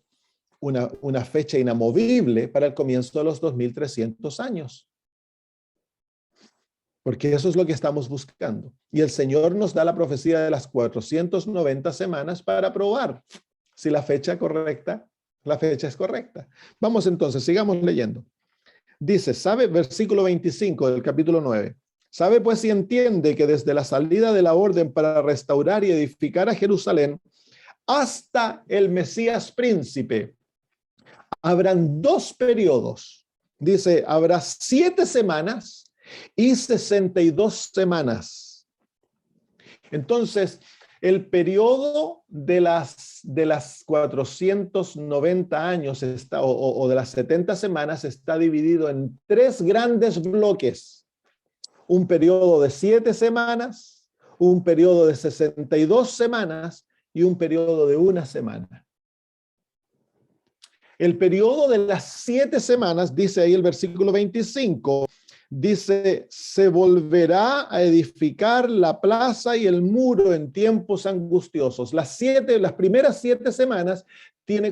una fecha inamovible para el comienzo de los 2300 años. Porque eso es lo que estamos buscando. Y el Señor nos da la profecía de las 490 semanas para probar si la fecha es correcta. Vamos entonces, sigamos leyendo. Dice, versículo 25 del capítulo 9. Sabe pues y entiende que desde la salida de la orden para restaurar y edificar a Jerusalén hasta el Mesías príncipe, habrán 2 periodos. Dice, habrá 7 semanas y 62 semanas. Entonces, el periodo de las 490 años o de las 70 semanas está dividido en 3 grandes bloques. Un periodo de 7 semanas, un periodo de 62 semanas y un periodo de 1 semana. El periodo de las 7 semanas, dice ahí el versículo 25, dice, se volverá a edificar la plaza y el muro en tiempos angustiosos. Las primeras 7 semanas,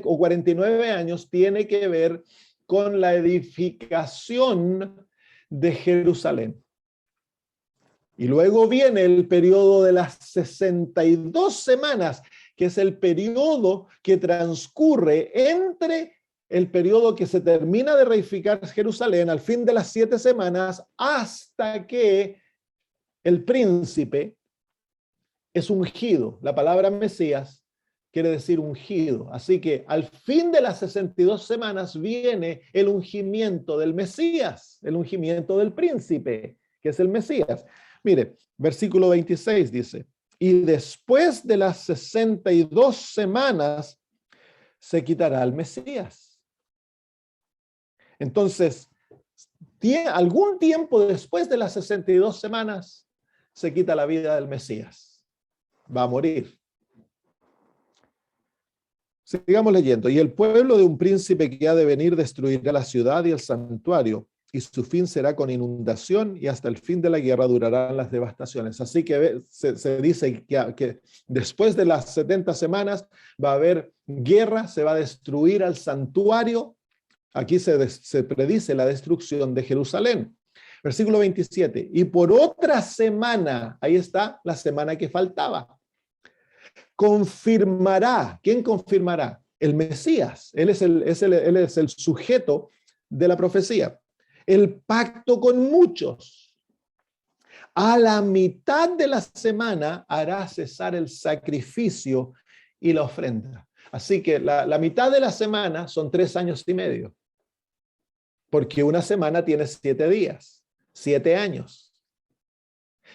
o 49 años, tiene que ver con la edificación de Jerusalén. Y luego viene el periodo de las 62 semanas, que es el periodo que transcurre entre el periodo que se termina de reedificar Jerusalén al fin de las 7 semanas hasta que el príncipe es ungido. La palabra Mesías quiere decir ungido. Así que al fin de las 62 semanas viene el ungimiento del Mesías, el ungimiento del príncipe, que es el Mesías. Mire, versículo 26 dice, y después de las 62 semanas se quitará al Mesías. Entonces, algún tiempo después de las 62 semanas se quita la vida del Mesías. Va a morir. Sigamos leyendo. Y el pueblo de un príncipe que ha de venir destruirá la ciudad y el santuario, y su fin será con inundación, y hasta el fin de la guerra durarán las devastaciones. Así que se dice que después de las 70 semanas va a haber guerra, se va a destruir al santuario. Aquí se predice la destrucción de Jerusalén. Versículo 27. Y por otra semana, ahí está la semana que faltaba, confirmará. ¿Quién confirmará? El Mesías. Él es el sujeto de la profecía. El pacto con muchos. A la mitad de la semana hará cesar el sacrificio y la ofrenda. Así que la mitad de la semana son 3 años y medio. Porque una semana tiene 7 días, 7 años.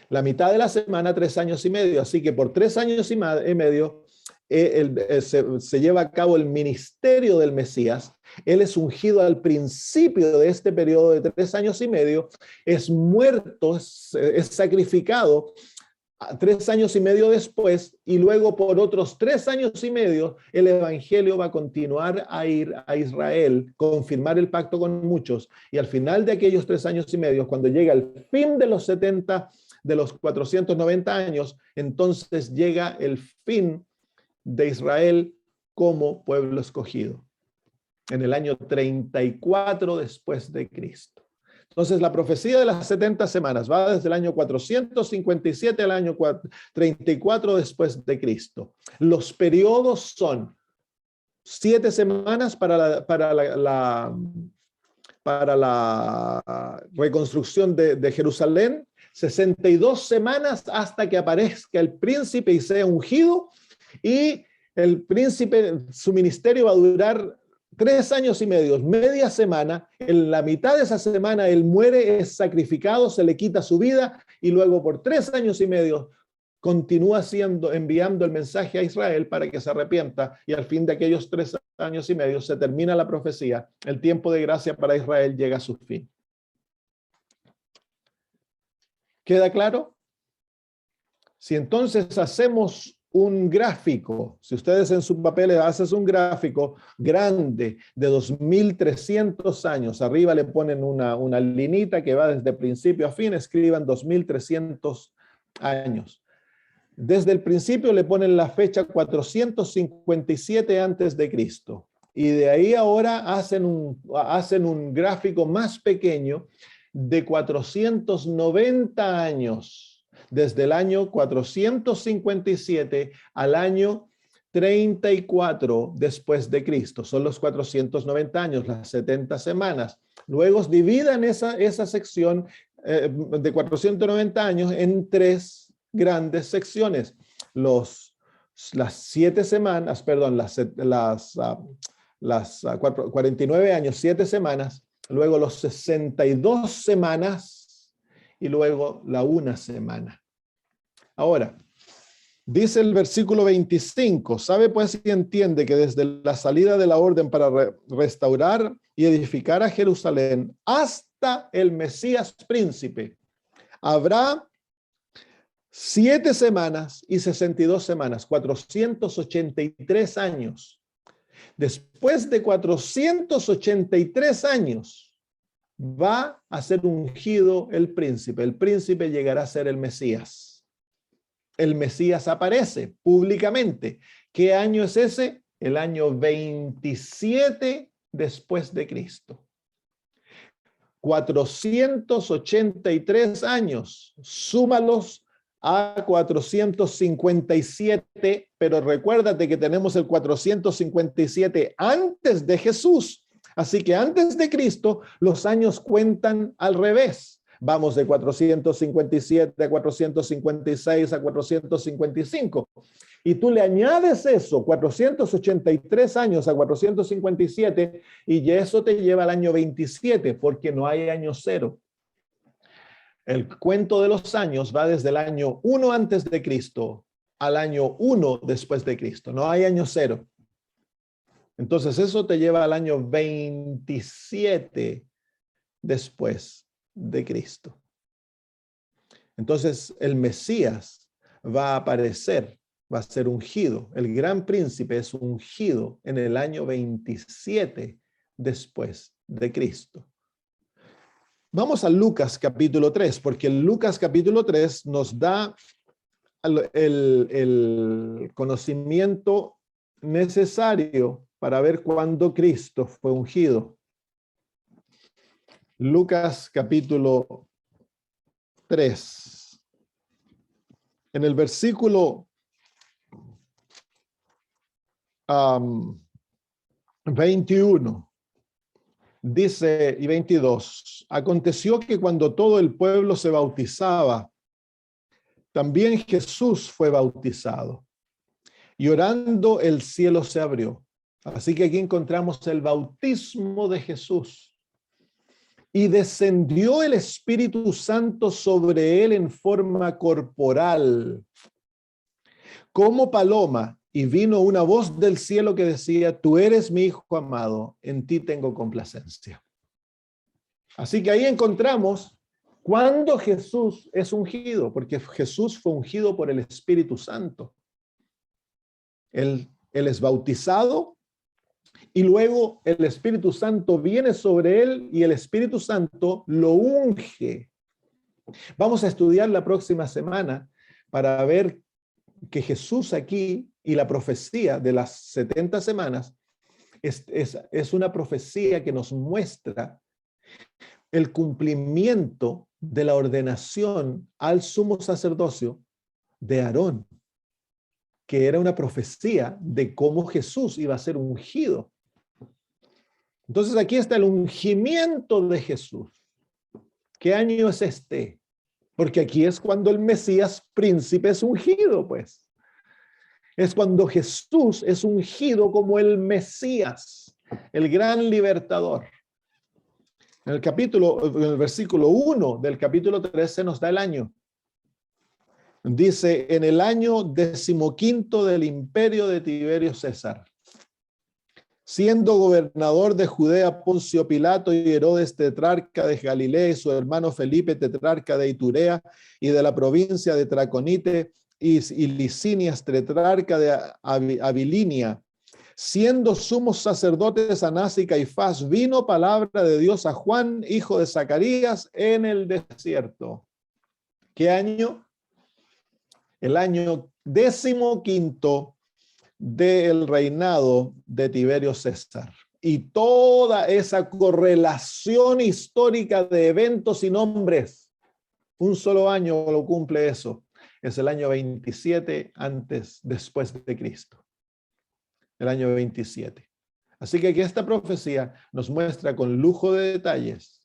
La mitad de la semana, 3 años y medio. Así que por 3 años y medio se lleva a cabo el ministerio del Mesías. Él es ungido al principio de este periodo de 3 años y medio. Es muerto, es sacrificado 3 años y medio después, y luego por otros 3 años y medio, el evangelio va a continuar a ir a Israel, confirmar el pacto con muchos, y al final de aquellos 3 años y medio, cuando llega el fin de los 70, de los 490 años, entonces llega el fin de Israel como pueblo escogido, en el año 34 después de Cristo. Entonces, la profecía de las 70 semanas va desde el año 457 al año 34 después de Cristo. Los periodos son 7 semanas para la reconstrucción de Jerusalén, 62 semanas hasta que aparezca el príncipe y sea ungido, y el príncipe, su ministerio va a durar 3 años y medio, media semana. En la mitad de esa semana él muere, es sacrificado, se le quita su vida, y luego por 3 años y medio continúa enviando el mensaje a Israel para que se arrepienta, y al fin de aquellos 3 años y medio se termina la profecía. El tiempo de gracia para Israel llega a su fin. ¿Queda claro? Si entonces hacemos un gráfico, si ustedes en sus papeles hacen un gráfico grande de 2300 años, arriba le ponen una linita que va desde principio a fin, escriban 2300 años. Desde el principio le ponen la fecha 457 antes de Cristo. Y de ahí ahora hacen un gráfico más pequeño de 490 años, desde el año 457 al año 34 después de Cristo. Son los 490 años, las 70 semanas. Luego dividan esa sección de 490 años en 3 grandes secciones. Las 7 semanas, perdón, las 49 años, 7 semanas, luego los 62 semanas y luego la 1 semana. Ahora, dice el versículo 25, sabe pues y entiende que desde la salida de la orden para restaurar y edificar a Jerusalén hasta el Mesías príncipe, habrá 7 semanas y 62 semanas, 483 años. Después de 483 años, va a ser ungido el príncipe. El príncipe llegará a ser el Mesías. El Mesías aparece públicamente. ¿Qué año es ese? El año 27 después de Cristo. 483 años, súmalos a 457, pero recuérdate que tenemos el 457 antes de Jesús. Así que antes de Cristo, los años cuentan al revés. Vamos de 457 a 456 a 455. Y tú le añades eso, 483 años a 457, y eso te lleva al año 27, porque no hay año cero. El cuento de los años va desde el año 1 antes de Cristo al año 1 después de Cristo. No hay año cero. Entonces eso te lleva al año 27 después de Cristo. Entonces el Mesías va a aparecer, va a ser ungido. El gran príncipe es ungido en el año 27 después de Cristo. Vamos a Lucas capítulo 3, porque en Lucas capítulo 3 nos da el conocimiento necesario para ver cuándo Cristo fue ungido. Lucas capítulo 3. En el versículo 21. Dice, y 22, aconteció que cuando todo el pueblo se bautizaba, también Jesús fue bautizado. Y orando el cielo se abrió. Así que aquí encontramos el bautismo de Jesús. Y descendió el Espíritu Santo sobre él en forma corporal, como paloma. Y vino una voz del cielo que decía, tú eres mi Hijo amado, en ti tengo complacencia. Así que ahí encontramos cuando Jesús es ungido, porque Jesús fue ungido por el Espíritu Santo. Él es bautizado y luego el Espíritu Santo viene sobre él y el Espíritu Santo lo unge. Vamos a estudiar la próxima semana para ver que Jesús aquí y la profecía de las 70 semanas es una profecía que nos muestra el cumplimiento de la ordenación al sumo sacerdocio de Aarón, que era una profecía de cómo Jesús iba a ser ungido. Entonces aquí está el ungimiento de Jesús. ¿Qué año es este? Porque aquí es cuando el Mesías príncipe es ungido, pues. Es cuando Jesús es ungido como el Mesías, el gran libertador. En el versículo 1 del capítulo 13 nos da el año. Dice, en el año 15 del imperio de Tiberio César, siendo gobernador de Judea Poncio Pilato y Herodes tetrarca de Galilea y su hermano Felipe tetrarca de Iturea y de la provincia de Traconite y Licinias tetrarca de Abilinia, siendo sumos sacerdotes Anás y Caifás, vino palabra de Dios a Juan, hijo de Zacarías, en el desierto. ¿Qué año? El año 15 del reinado de Tiberio César. Y toda esa correlación histórica de eventos y nombres, un solo año lo cumple eso. Es el año 27 después de Cristo. El año 27. Así que aquí esta profecía nos muestra con lujo de detalles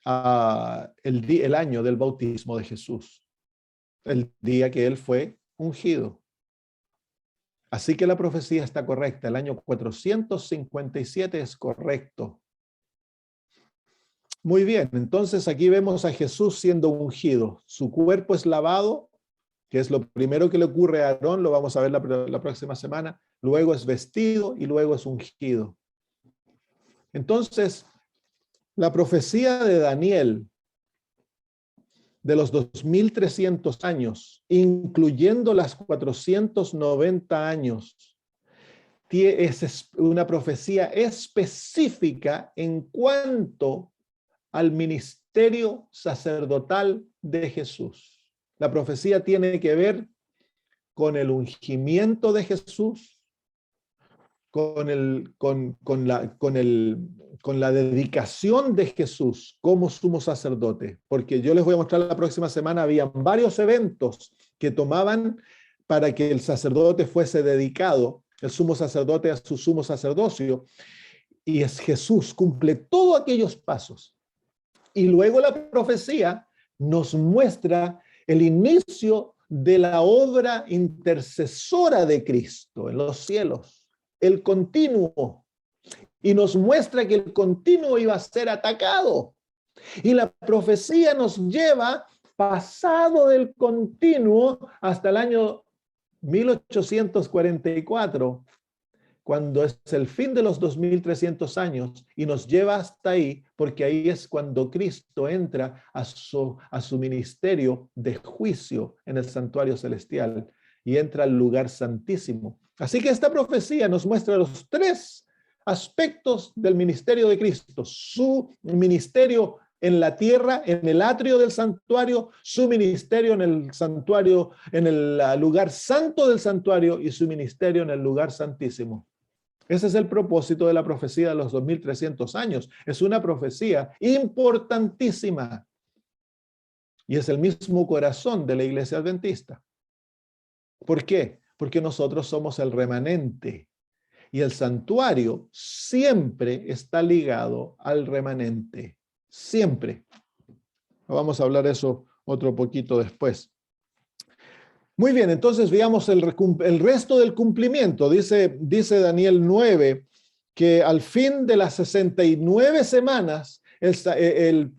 el año del bautismo de Jesús, el día que él fue ungido. Así que la profecía está correcta. El año 457 es correcto. Muy bien, entonces aquí vemos a Jesús siendo ungido. Su cuerpo es lavado, que es lo primero que le ocurre a Aarón, lo vamos a ver la próxima semana. Luego es vestido y luego es ungido. Entonces, la profecía de Daniel de los 2300 años, incluyendo las 490 años, es una profecía específica en cuanto al ministerio sacerdotal de Jesús. La profecía tiene que ver con el ungimiento de Jesús, con la dedicación de Jesús como sumo sacerdote, porque yo les voy a mostrar la próxima semana, había varios eventos que tomaban para que el sacerdote fuese dedicado, el sumo sacerdote a su sumo sacerdocio, y es Jesús, cumple todos aquellos pasos. Y luego la profecía nos muestra el inicio de la obra intercesora de Cristo en los cielos, el continuo, y nos muestra que el continuo iba a ser atacado. Y la profecía nos lleva pasado del continuo hasta el año 1844, cuando es el fin de los 2300 años, y nos lleva hasta ahí, porque ahí es cuando Cristo entra a su ministerio de juicio en el santuario celestial y entra al lugar santísimo. Así que esta profecía nos muestra los tres aspectos del ministerio de Cristo: su ministerio en la tierra, en el atrio del santuario, su ministerio en el santuario, en el lugar santo del santuario, y su ministerio en el lugar santísimo. Ese es el propósito de la profecía de los 2300 años. Es una profecía importantísima y es el mismo corazón de la iglesia adventista. ¿Por qué? Porque nosotros somos el remanente y el santuario siempre está ligado al remanente. Siempre. Vamos a hablar eso otro poquito después. Muy bien, entonces veamos el resto del cumplimiento. Dice Daniel 9 que al fin de las 69 semanas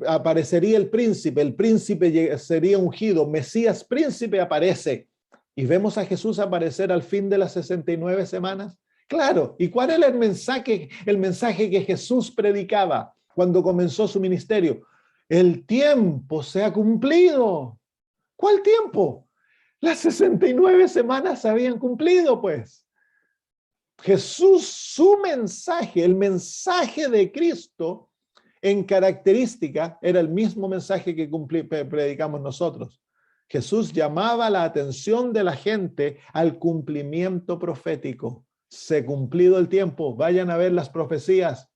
aparecería el príncipe sería ungido, Mesías príncipe aparece. Y vemos a Jesús aparecer al fin de las 69 semanas. Claro, ¿y cuál era el mensaje que Jesús predicaba cuando comenzó su ministerio? El tiempo se ha cumplido. ¿Cuál tiempo? Las 69 semanas se habían cumplido, pues. Jesús, su mensaje, el mensaje de Cristo, en característica, era el mismo mensaje que predicamos nosotros. Jesús llamaba la atención de la gente al cumplimiento profético. Se ha cumplido el tiempo. Vayan a ver las profecías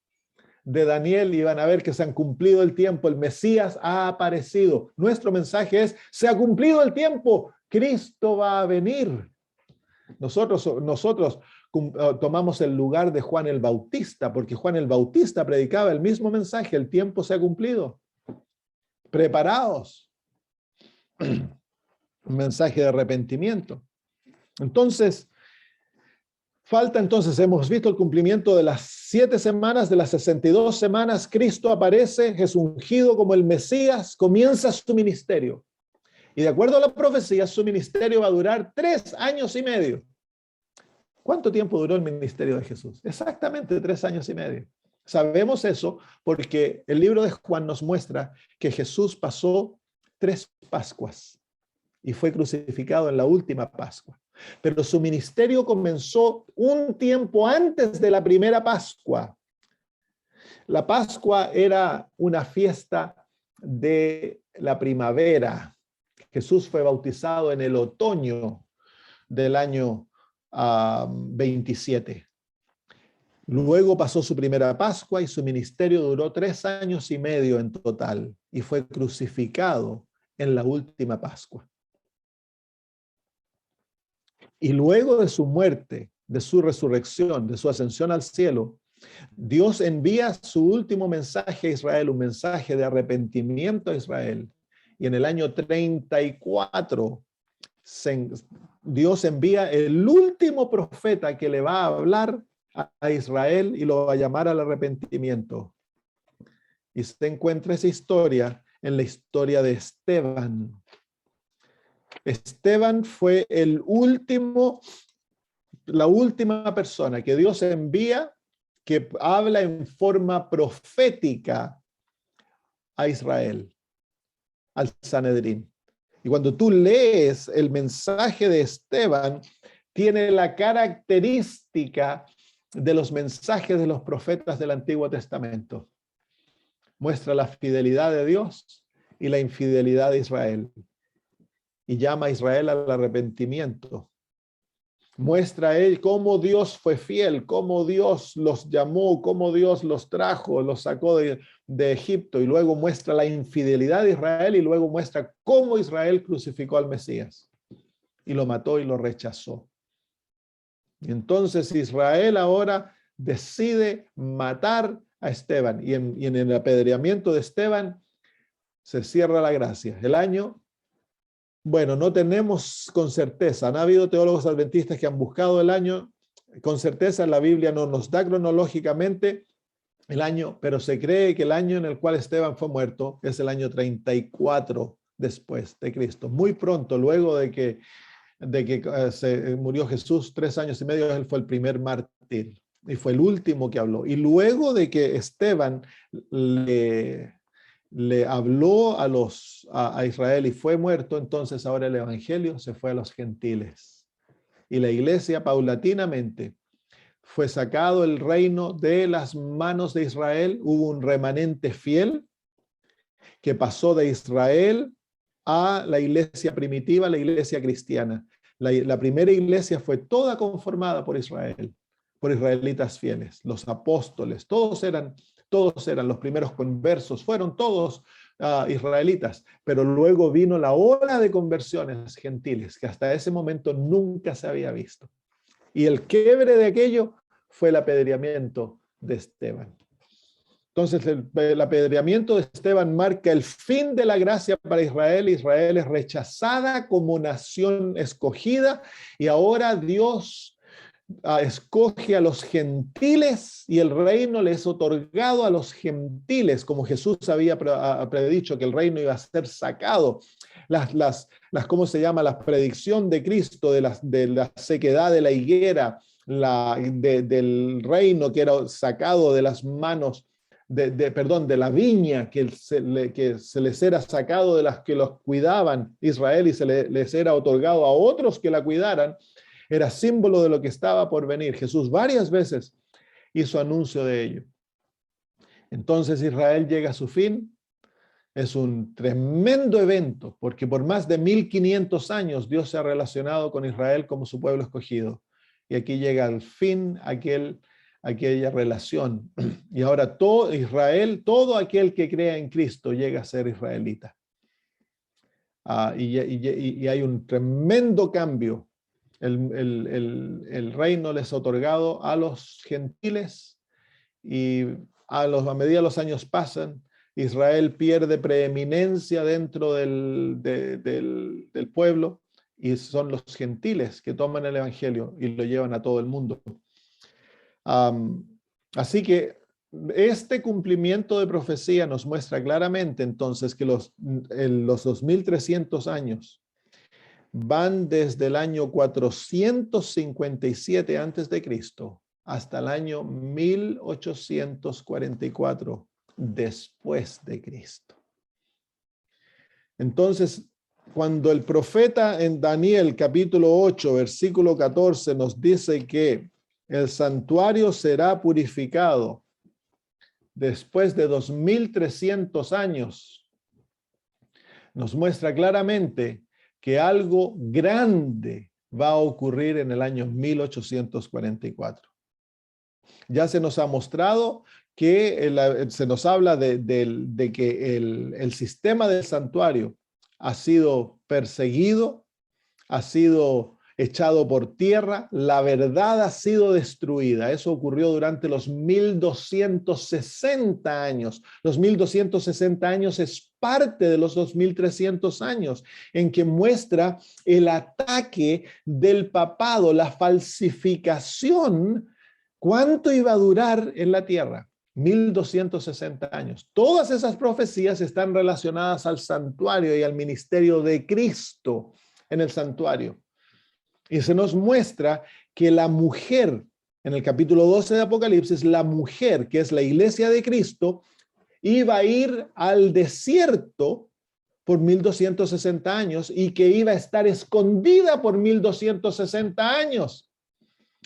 de Daniel y van a ver que se han cumplido el tiempo. El Mesías ha aparecido. Nuestro mensaje es: se ha cumplido el tiempo. Cristo va a venir. Nosotros tomamos el lugar de Juan el Bautista, porque Juan el Bautista predicaba el mismo mensaje: el tiempo se ha cumplido. Preparaos. Un mensaje de arrepentimiento. Entonces, hemos visto el cumplimiento de las 7 semanas, de las 62 semanas. Cristo aparece, es ungido como el Mesías, comienza su ministerio. Y de acuerdo a la profecía, su ministerio va a durar 3 años y medio. ¿Cuánto tiempo duró el ministerio de Jesús? Exactamente 3 años y medio. Sabemos eso porque el libro de Juan nos muestra que Jesús pasó 3 Pascuas y fue crucificado en la última Pascua. Pero su ministerio comenzó un tiempo antes de la primera Pascua. La Pascua era una fiesta de la primavera. Jesús fue bautizado en el otoño del año 27. Luego pasó su primera Pascua y su ministerio duró 3 años y medio en total y fue crucificado en la última Pascua. Y luego de su muerte, de su resurrección, de su ascensión al cielo, Dios envía su último mensaje a Israel, un mensaje de arrepentimiento a Israel. Y en el año 34, Dios envía el último profeta que le va a hablar a Israel y lo va a llamar al arrepentimiento. Y se encuentra esa historia en la historia de Esteban. Esteban fue la última persona que Dios envía que habla en forma profética a Israel, al Sanedrín. Y cuando tú lees el mensaje de Esteban, tiene la característica de los mensajes de los profetas del Antiguo Testamento. Muestra la fidelidad de Dios y la infidelidad de Israel. Y llama a Israel al arrepentimiento. Muestra a él cómo Dios fue fiel, cómo Dios los llamó, cómo Dios los trajo, los sacó de Egipto, y luego muestra la infidelidad de Israel y luego muestra cómo Israel crucificó al Mesías y lo mató y lo rechazó. Y entonces Israel ahora decide matar a Esteban y en el apedreamiento de Esteban se cierra la gracia. El año, bueno, no tenemos con certeza. Han habido teólogos adventistas que han buscado el año. Con certeza la Biblia no nos da cronológicamente el año, pero se cree que el año en el cual Esteban fue muerto es el año 34 después de Cristo. Muy pronto, luego de que se murió Jesús, 3 años y medio, él fue el primer mártir y fue el último que habló. Y luego de que Esteban le habló a Israel y fue muerto, entonces ahora el evangelio se fue a los gentiles. Y la iglesia paulatinamente fue sacado el reino de las manos de Israel. Hubo un remanente fiel que pasó de Israel a la iglesia primitiva, la iglesia cristiana. La primera iglesia fue toda conformada por Israel, por israelitas fieles, los apóstoles, todos eran los primeros conversos, fueron todos israelitas, pero luego vino la ola de conversiones gentiles, que hasta ese momento nunca se había visto. Y el quiebre de aquello fue el apedreamiento de Esteban. Entonces el apedreamiento de Esteban marca el fin de la gracia para Israel. Israel es rechazada como nación escogida y ahora Dios escoge a los gentiles y el reino le es otorgado a los gentiles, como Jesús había predicho que el reino iba a ser sacado. ¿Cómo se llama? La predicción de Cristo de la sequedad de la higuera, del reino que era sacado de las manos de la viña que se les era sacado de las que los cuidaban Israel y les era otorgado a otros que la cuidaran, era símbolo de lo que estaba por venir. Jesús varias veces hizo anuncio de ello. Entonces Israel llega a su fin. Es un tremendo evento porque por más de 1500 años Dios se ha relacionado con Israel como su pueblo escogido. Y aquí llega al fin aquella relación. Y ahora todo Israel, todo aquel que crea en Cristo llega a ser israelita. Y hay un tremendo cambio. El reino les ha otorgado a los gentiles y a medida los años pasan, Israel pierde preeminencia dentro del pueblo y son los gentiles que toman el evangelio y lo llevan a todo el mundo. Así que este cumplimiento de profecía nos muestra claramente entonces que los 2300 años van desde el año 457 antes de Cristo hasta el año 1844 después de Cristo. Entonces, cuando el profeta en Daniel capítulo 8, versículo 14 nos dice que el santuario será purificado después de 2300 años, nos muestra claramente que algo grande va a ocurrir en el año 1844. Ya se nos ha mostrado que se nos habla de que el sistema del santuario ha sido perseguido, ha sido echado por tierra, la verdad ha sido destruida. Eso ocurrió durante los 1260 años. Los 1260 años es parte de los 2300 años en que muestra el ataque del papado, la falsificación. ¿Cuánto iba a durar en la tierra? 1260 años. Todas esas profecías están relacionadas al santuario y al ministerio de Cristo en el santuario. Y se nos muestra que la mujer, en el capítulo 12 de Apocalipsis, la mujer, que es la iglesia de Cristo, iba a ir al desierto por 1260 años y que iba a estar escondida por 1260 años.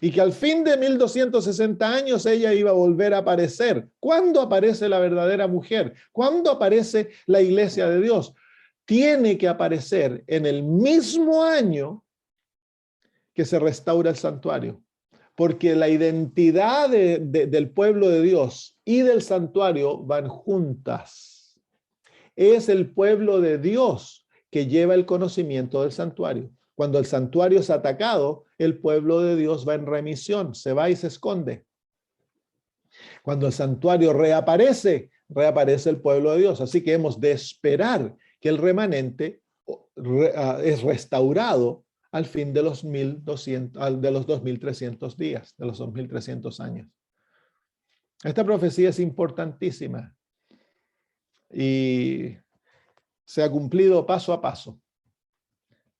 Y que al fin de 1260 años ella iba a volver a aparecer. ¿Cuándo aparece la verdadera mujer? ¿Cuándo aparece la iglesia de Dios? Tiene que aparecer en el mismo año que se restaura el santuario. Porque la identidad del pueblo de Dios y del santuario van juntas. Es el pueblo de Dios que lleva el conocimiento del santuario. Cuando el santuario es atacado, el pueblo de Dios va en remisión, se va y se esconde. Cuando el santuario reaparece, reaparece el pueblo de Dios. Así que hemos de esperar que el remanente es restaurado al fin de los 2300 días, de los 2300 años. Esta profecía es importantísima y se ha cumplido paso a paso.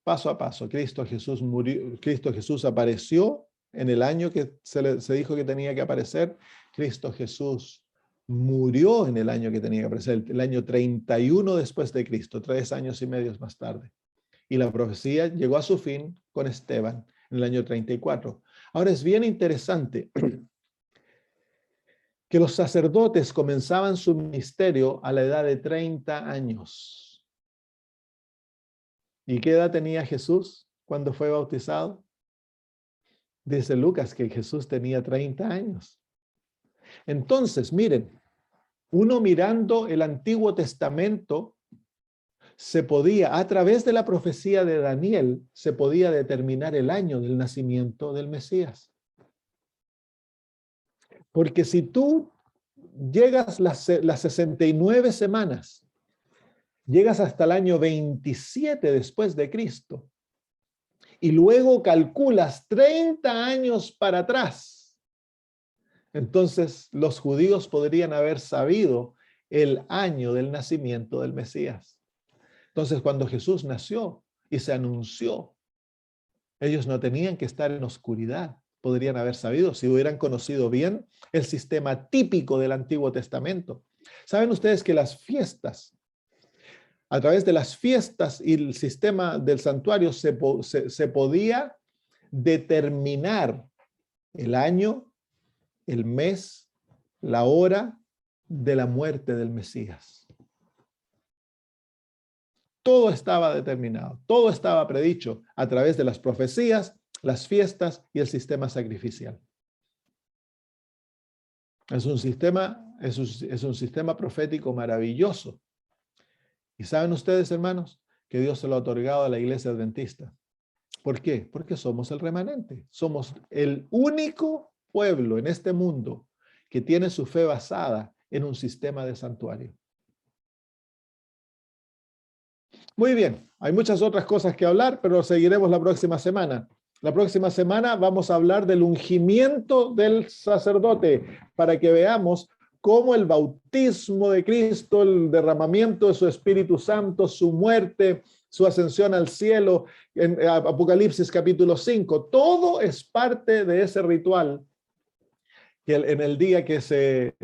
Paso a paso, Cristo Jesús murió, Cristo Jesús apareció en el año que se dijo que tenía que aparecer. Cristo Jesús murió en el año que tenía que aparecer, el año 31 después de Cristo, 3 años y medio más tarde. Y la profecía llegó a su fin con Esteban en el año 34. Ahora es bien interesante que los sacerdotes comenzaban su ministerio a la edad de 30 años. ¿Y qué edad tenía Jesús cuando fue bautizado? Dice Lucas que Jesús tenía 30 años. Entonces, miren, uno mirando el Antiguo Testamento, se podía, a través de la profecía de Daniel, se podía determinar el año del nacimiento del Mesías. Porque si tú llegas las 69 semanas, llegas hasta el año 27 después de Cristo, y luego calculas 30 años para atrás, entonces los judíos podrían haber sabido el año del nacimiento del Mesías. Entonces, cuando Jesús nació y se anunció, ellos no tenían que estar en oscuridad, podrían haber sabido, si hubieran conocido bien el sistema típico del Antiguo Testamento. ¿Saben ustedes que las fiestas, a través de las fiestas y el sistema del santuario se podía determinar el año, el mes, la hora de la muerte del Mesías? Todo estaba determinado, todo estaba predicho a través de las profecías, las fiestas y el sistema sacrificial. Es un sistema profético maravilloso. Y saben ustedes, hermanos, que Dios se lo ha otorgado a la iglesia adventista. ¿Por qué? Porque somos el remanente. Somos el único pueblo en este mundo que tiene su fe basada en un sistema de santuario. Muy bien, hay muchas otras cosas que hablar, pero seguiremos la próxima semana. La próxima semana vamos a hablar del ungimiento del sacerdote para que veamos cómo el bautismo de Cristo, el derramamiento de su Espíritu Santo, su muerte, su ascensión al cielo, en Apocalipsis capítulo 5, todo es parte de ese ritual que en el día que se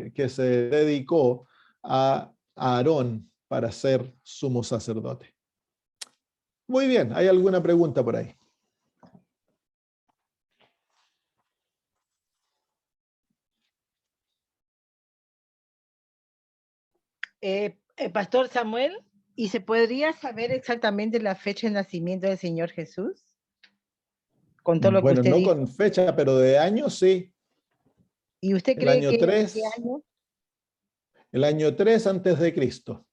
dedicó a Aarón para ser sumo sacerdote. Muy bien, ¿hay alguna pregunta por ahí? Pastor Samuel, ¿y se podría saber exactamente la fecha de nacimiento del Señor Jesús? con todo lo que Bueno, usted no dijo. con fecha, pero de año sí. ¿Y usted El cree año que qué 3, año? el año 3 antes de Cristo.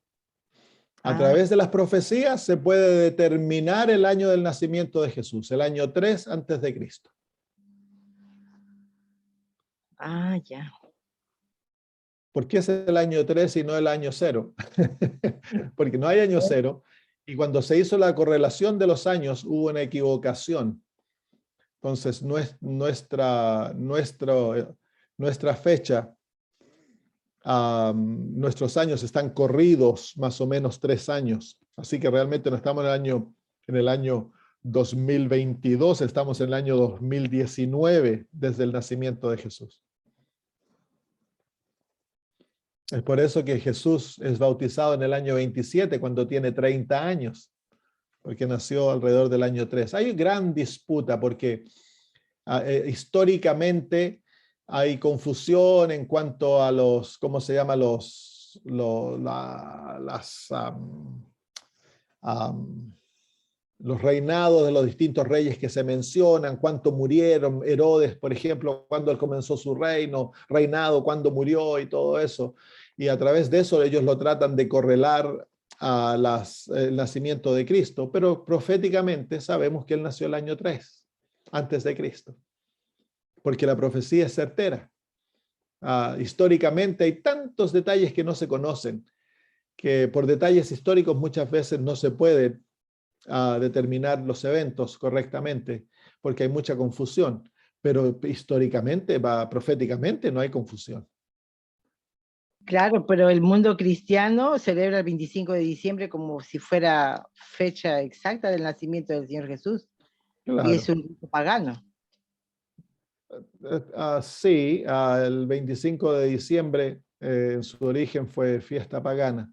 A Ah, través de las profecías se puede determinar el año del nacimiento de Jesús, el año 3 antes de Cristo. ya. ¿Por qué es el año 3 y no el año 0? Porque no hay año 0 y cuando se hizo la correlación de los años hubo una equivocación. Entonces nuestra fecha, nuestros años están corridos más o menos 3 años. Así que realmente no estamos en el año 2022, estamos en el año 2019 desde el nacimiento de Jesús. Es por eso que Jesús es bautizado en el año 27, cuando tiene 30 años, porque nació alrededor del año 3. Hay gran disputa porque históricamente hay confusión en cuanto a los, ¿cómo se llama? Los reinados de los distintos reyes que se mencionan, cuánto murieron, Herodes, por ejemplo, cuándo él comenzó su reinado, cuándo murió y todo eso. Y a través de eso ellos lo tratan de correlar el nacimiento de Cristo, pero proféticamente sabemos que él nació el año 3 antes de Cristo, porque la profecía es certera. Históricamente hay tantos detalles que no se conocen, que por detalles históricos muchas veces no se puede determinar los eventos correctamente, porque hay mucha confusión, pero históricamente, proféticamente, no hay confusión. Claro, pero el mundo cristiano celebra el 25 de diciembre como si fuera fecha exacta del nacimiento del Señor Jesús. Claro. Y es un rito pagano. Sí, el 25 de diciembre en su origen fue fiesta pagana.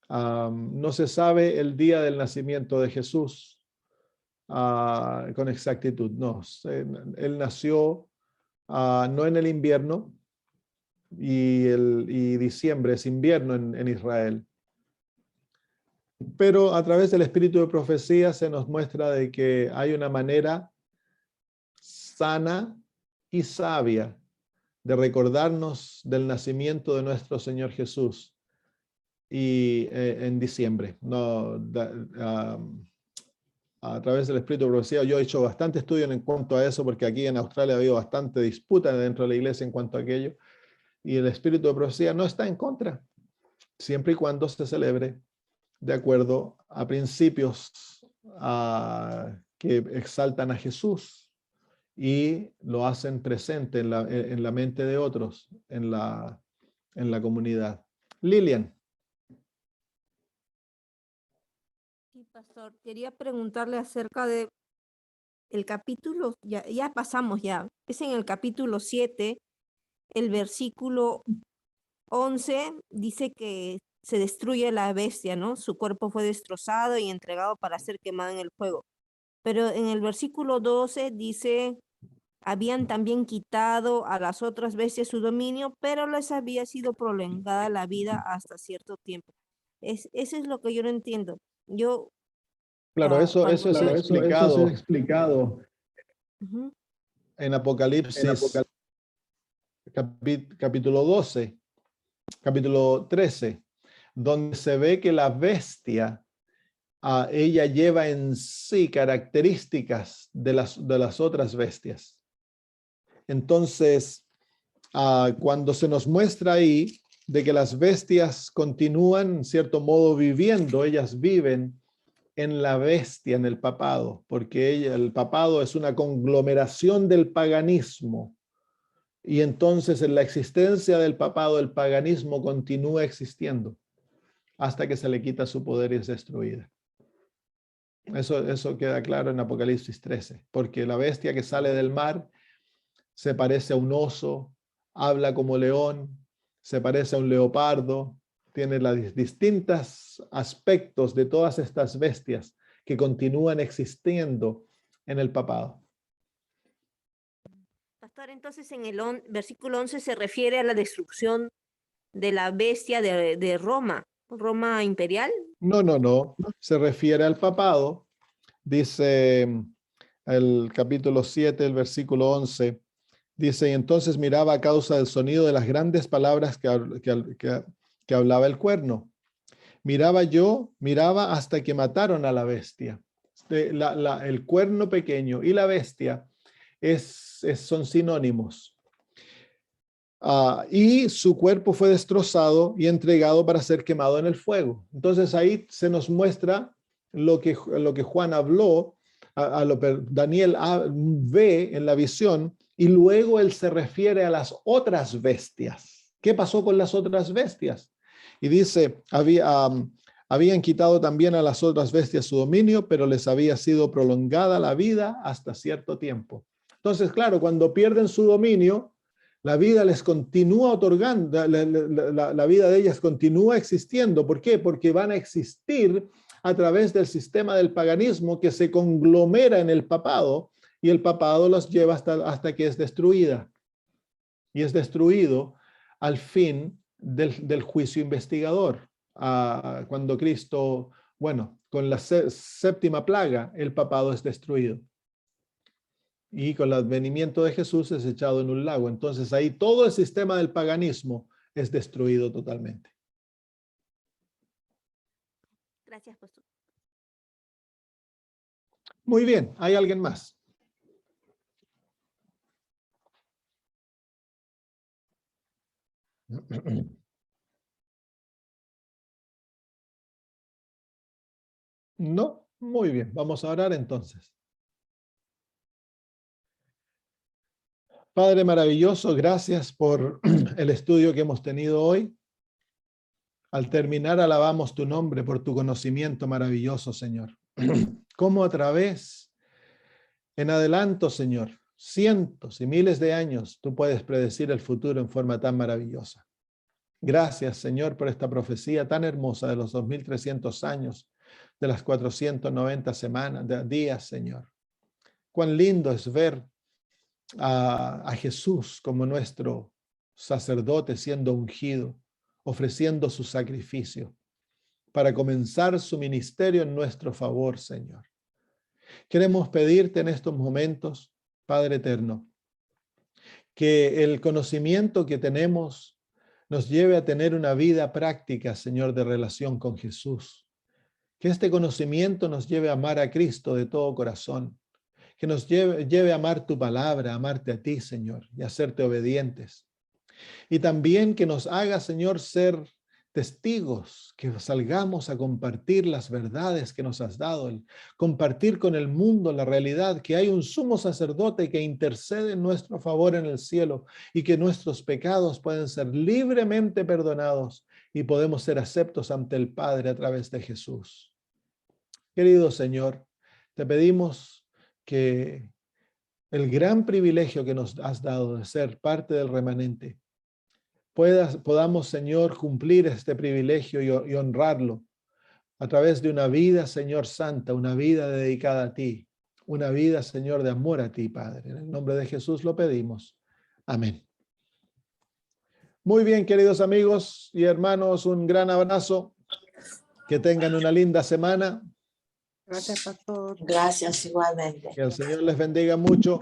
No se sabe el día del nacimiento de Jesús con exactitud. No, él nació no en el invierno, y diciembre es invierno en Israel. Pero a través del espíritu de profecía se nos muestra de que hay una manera sana y sabia de recordarnos del nacimiento de nuestro Señor Jesús y en diciembre. A través del espíritu de profecía yo he hecho bastante estudio en cuanto a eso, porque aquí en Australia ha habido bastante disputa dentro de la iglesia en cuanto a aquello, y el espíritu de profecía no está en contra, siempre y cuando se celebre de acuerdo a principios que exaltan a Jesús y lo hacen presente en la mente de otros, en la comunidad. Lilian. Sí, pastor, quería preguntarle acerca de el capítulo, ya pasamos ya, es en el capítulo 7, el versículo 11, dice que se destruye la bestia, ¿no? Su cuerpo fue destrozado y entregado para ser quemado en el fuego. Pero en el versículo 12 dice, habían también quitado a las otras bestias su dominio, pero les había sido prolongada la vida hasta cierto tiempo. Eso es lo que yo no entiendo. Yo, Claro, eso es explicado. En Apocalipsis capítulo 12, capítulo 13, donde se ve que la bestia, ella lleva en sí características de las otras bestias. Entonces, cuando se nos muestra ahí de que las bestias continúan, en cierto modo, viviendo, ellas viven en la bestia, en el papado, porque el papado es una conglomeración del paganismo. Y entonces en la existencia del papado, el paganismo continúa existiendo hasta que se le quita su poder y es destruida. Eso queda claro en Apocalipsis 13, porque la bestia que sale del mar se parece a un oso, habla como león, se parece a un leopardo, tiene los distintos aspectos de todas estas bestias que continúan existiendo en el papado. Pastor, entonces en el versículo 11 se refiere a la destrucción de la bestia de Roma, Roma imperial. No. Se refiere al papado. Dice el capítulo 7, el versículo 11, dice, y entonces miraba a causa del sonido de las grandes palabras que hablaba el cuerno. Miraba hasta que mataron a la bestia. El cuerno pequeño y la bestia son sinónimos. Y su cuerpo fue destrozado y entregado para ser quemado en el fuego. Entonces ahí se nos muestra lo que Juan habló, lo que Daniel ve en la visión, y luego él se refiere a las otras bestias. ¿Qué pasó con las otras bestias? Y dice, habían quitado también a las otras bestias su dominio, pero les había sido prolongada la vida hasta cierto tiempo. Entonces, claro, cuando pierden su dominio, la vida les continúa otorgando, la vida de ellas continúa existiendo. ¿Por qué? Porque van a existir a través del sistema del paganismo que se conglomera en el papado, y el papado los lleva hasta que es destruida. Y es destruido al fin del juicio investigador. Cuando Cristo, con la séptima plaga, el papado es destruido. Y con el advenimiento de Jesús es echado en un lago. Entonces ahí todo el sistema del paganismo es destruido totalmente. Gracias, pastor. Muy bien, ¿hay alguien más? No, muy bien, vamos a orar entonces. Padre maravilloso, gracias por el estudio que hemos tenido hoy. Al terminar, alabamos tu nombre por tu conocimiento maravilloso, Señor. Cómo a través, en adelanto, Señor, cientos y miles de años, tú puedes predecir el futuro en forma tan maravillosa. Gracias, Señor, por esta profecía tan hermosa de los 2300 años, de las 490 semanas, días, Señor. Cuán lindo es ver a Jesús como nuestro sacerdote siendo ungido, ofreciendo su sacrificio para comenzar su ministerio en nuestro favor, Señor. Queremos pedirte en estos momentos, Padre eterno, que el conocimiento que tenemos nos lleve a tener una vida práctica, Señor, de relación con Jesús. Que este conocimiento nos lleve a amar a Cristo de todo corazón. Que nos lleve a amar tu palabra, a amarte a ti, Señor, y a serte obedientes. Y también que nos haga, Señor, ser testigos, que salgamos a compartir las verdades que nos has dado, compartir con el mundo la realidad que hay un sumo sacerdote que intercede en nuestro favor en el cielo y que nuestros pecados pueden ser libremente perdonados y podemos ser aceptos ante el Padre a través de Jesús. Querido Señor, te pedimos que el gran privilegio que nos has dado de ser parte del remanente, podamos, Señor, cumplir este privilegio y honrarlo a través de una vida, Señor, santa, una vida dedicada a ti, una vida, Señor, de amor a ti, Padre. En el nombre de Jesús lo pedimos. Amén. Muy bien, queridos amigos y hermanos, un gran abrazo. Que tengan una linda semana. Gracias, pastor. Gracias igualmente. Que el Señor les bendiga mucho.